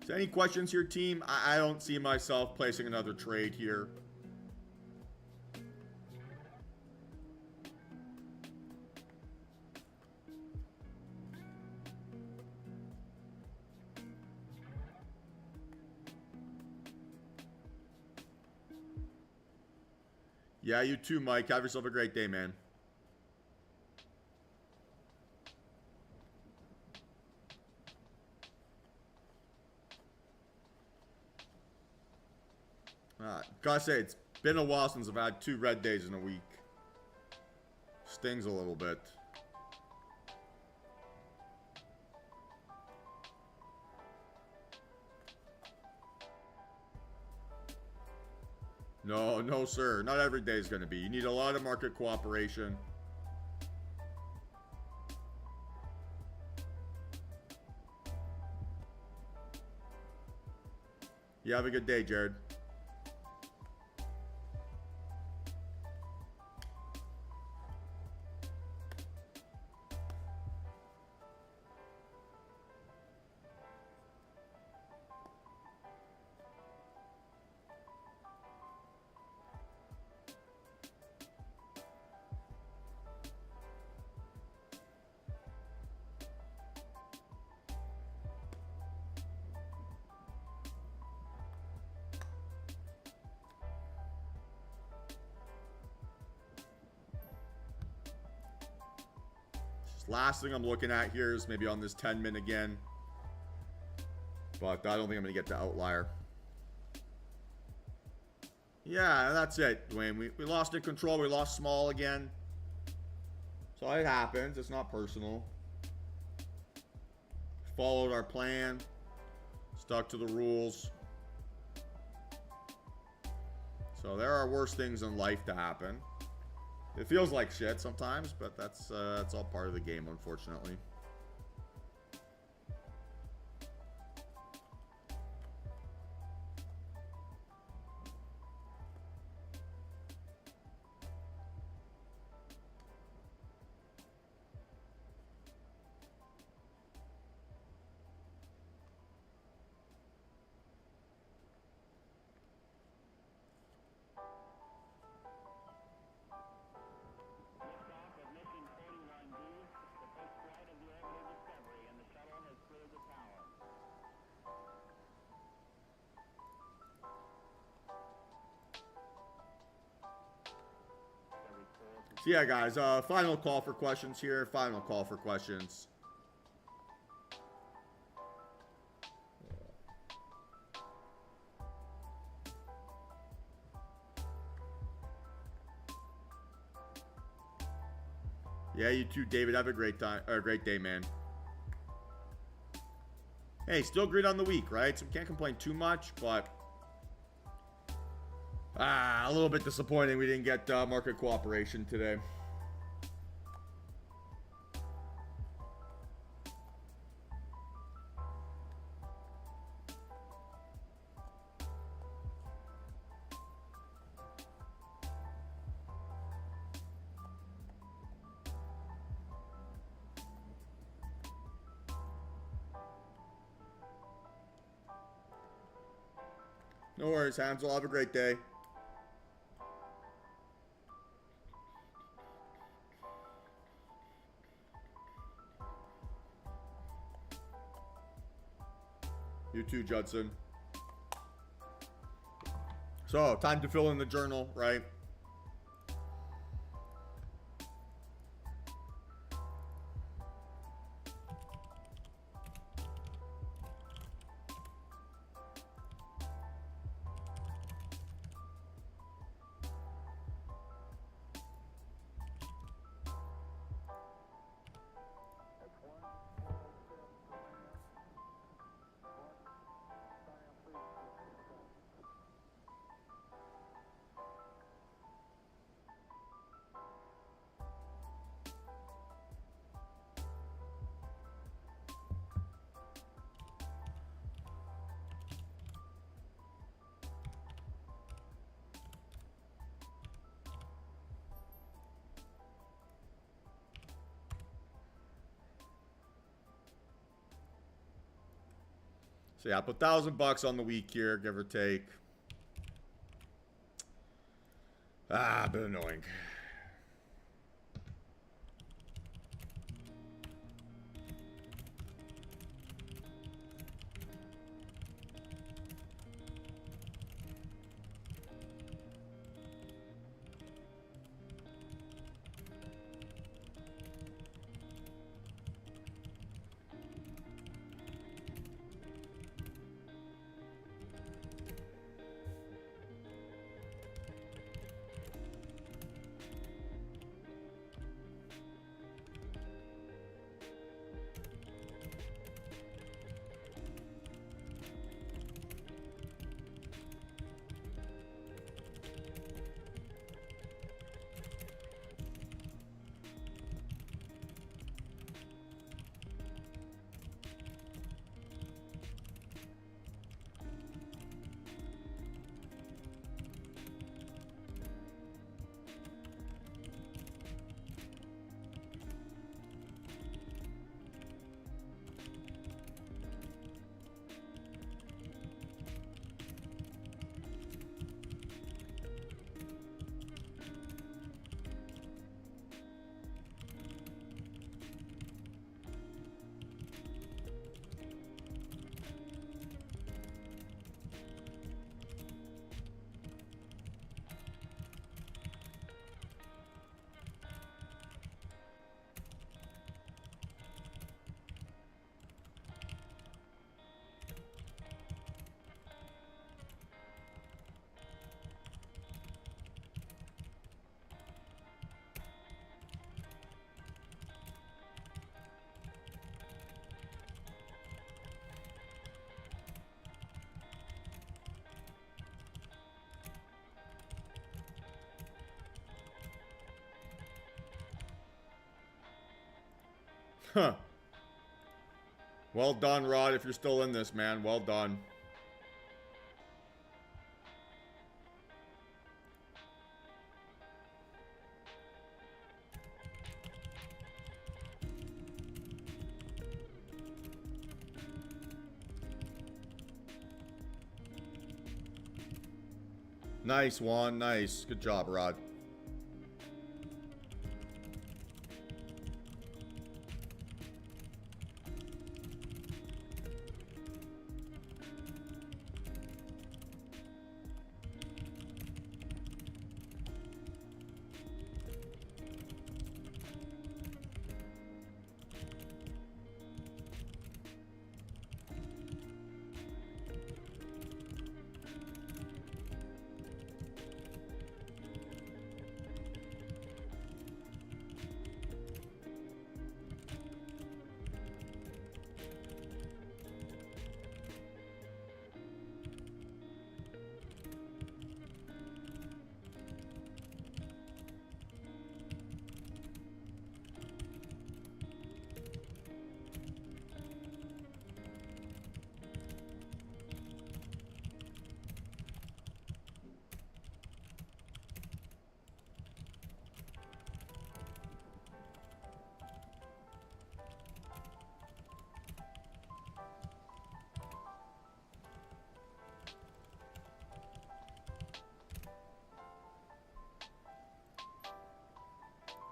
So any questions here, team? I don't see myself placing another trade here. Yeah, you too, Mike. Have yourself a great day, man. Gotta say, it's been a while since I've had 2 red days in a week. Stings a little bit. No, no, sir. Not every day is going to be. You need a lot of market cooperation. You have a good day, Jared. Last thing I'm looking at here is maybe on this 10-min again. But I don't think I'm going to get the outlier. Yeah, that's it, Dwayne. We lost in control. We lost small again. So it happens. It's not personal. Followed our plan. Stuck to the rules. So there are worse things in life to happen. It feels like shit sometimes, but that's all part of the game, unfortunately. So yeah, guys, final call for questions here. Final call for questions. Yeah, you too, David. Have a great time, or a great day, man. Hey, still great on the week, right? So we can't complain too much, but a little bit disappointing we didn't get market cooperation today. No worries, Hansel. Have a great day. You too, Judson. So, time to fill in the journal, right? So yeah, put $1,000 on the week here, give or take. A bit annoying. Huh. Well done, Rod, if you're still in this, man. Well done. Nice, Juan. Nice. Good job, Rod.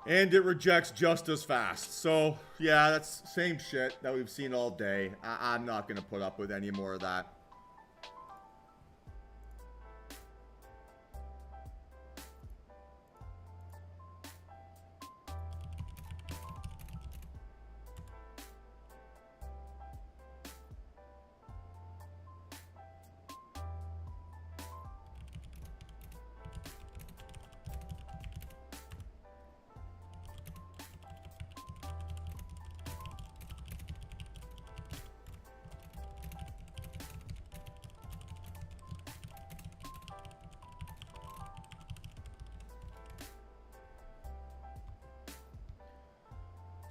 And it rejects just as fast. So, yeah, that's same shit that we've seen all day. I'm not going to put up with any more of that.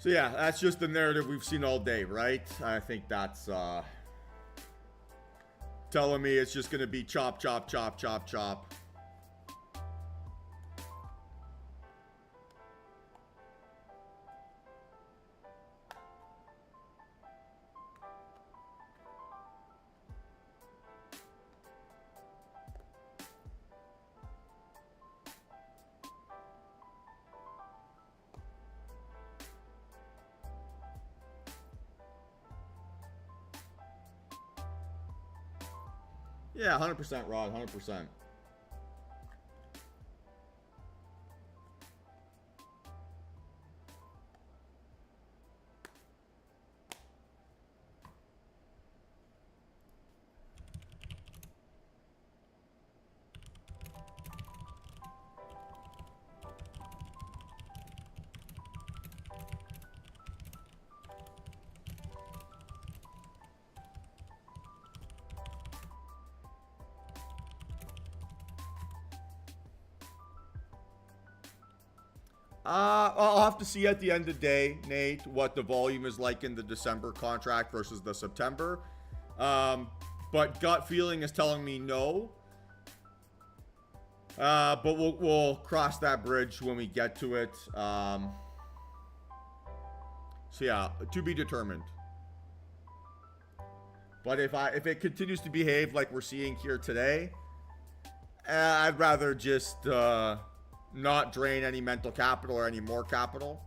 So yeah, that's just the narrative we've seen all day, right? I think that's telling me it's just going to be chop, chop, chop, chop, chop. Yeah, 100%, Rod, 100%. I'll have to see at the end of the day, Nate, what the volume is like in the December contract versus the September. But gut feeling is telling me no. But we'll cross that bridge when we get to it. So yeah, to be determined. But if it continues to behave like we're seeing here today, I'd rather just not drain any mental capital or any more capital.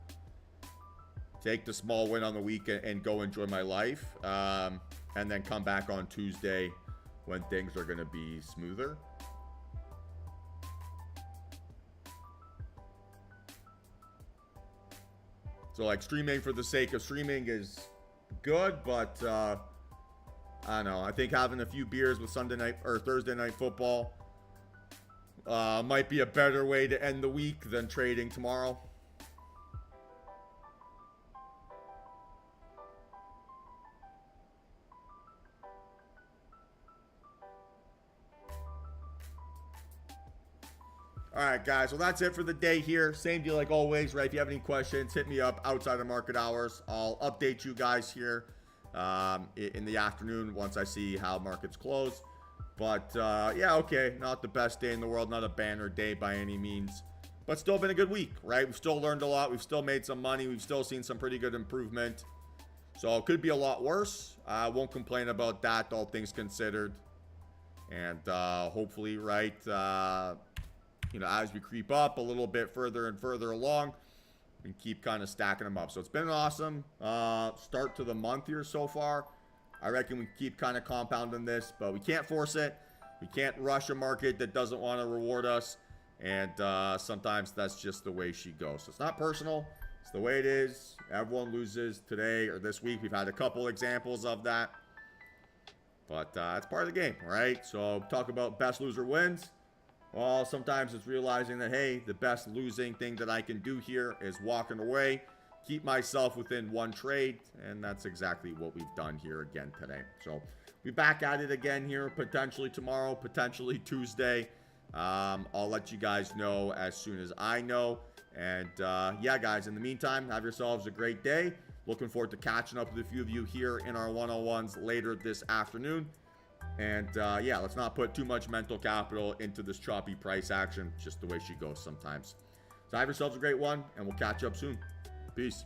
Take the small win on the week and go enjoy my life. And then come back on Tuesday when things are going to be smoother. So like streaming for the sake of streaming is good, but I don't know. I think having a few beers with Sunday night or Thursday night football might be a better way to end the week than trading tomorrow. All right, guys. Well, that's it for the day here. Same deal like always, right? If you have any questions, hit me up outside of market hours. I'll update you guys here in the afternoon once I see how markets close. But, yeah, okay. Not the best day in the world. Not a banner day by any means. But still been a good week, right? We've still learned a lot. We've still made some money. We've still seen some pretty good improvement. So it could be a lot worse. I won't complain about that, all things considered. And hopefully, right, you know, as we creep up a little bit further and further along, we can keep kind of stacking them up. So it's been an awesome start to the month here so far. I reckon we keep kind of compounding this, but we can't force it. We can't rush a market that doesn't want to reward us. And sometimes that's just the way she goes. So it's not personal. It's the way it is. Everyone loses today or this week. We've had a couple examples of that. But it's part of the game, right? So talk about best loser wins. Well, sometimes it's realizing that, hey, the best losing thing that I can do here is walking away, keep myself within one trade, and that's exactly what we've done here again today. So we'll be back at it again here, potentially tomorrow, potentially Tuesday. I'll let you guys know as soon as I know. And, yeah, guys, in the meantime, have yourselves a great day. Looking forward to catching up with a few of you here in our one-on-ones later this afternoon. And, yeah, let's not put too much mental capital into this choppy price action. Just the way she goes sometimes. So have yourselves a great one, and we'll catch up soon. Peace.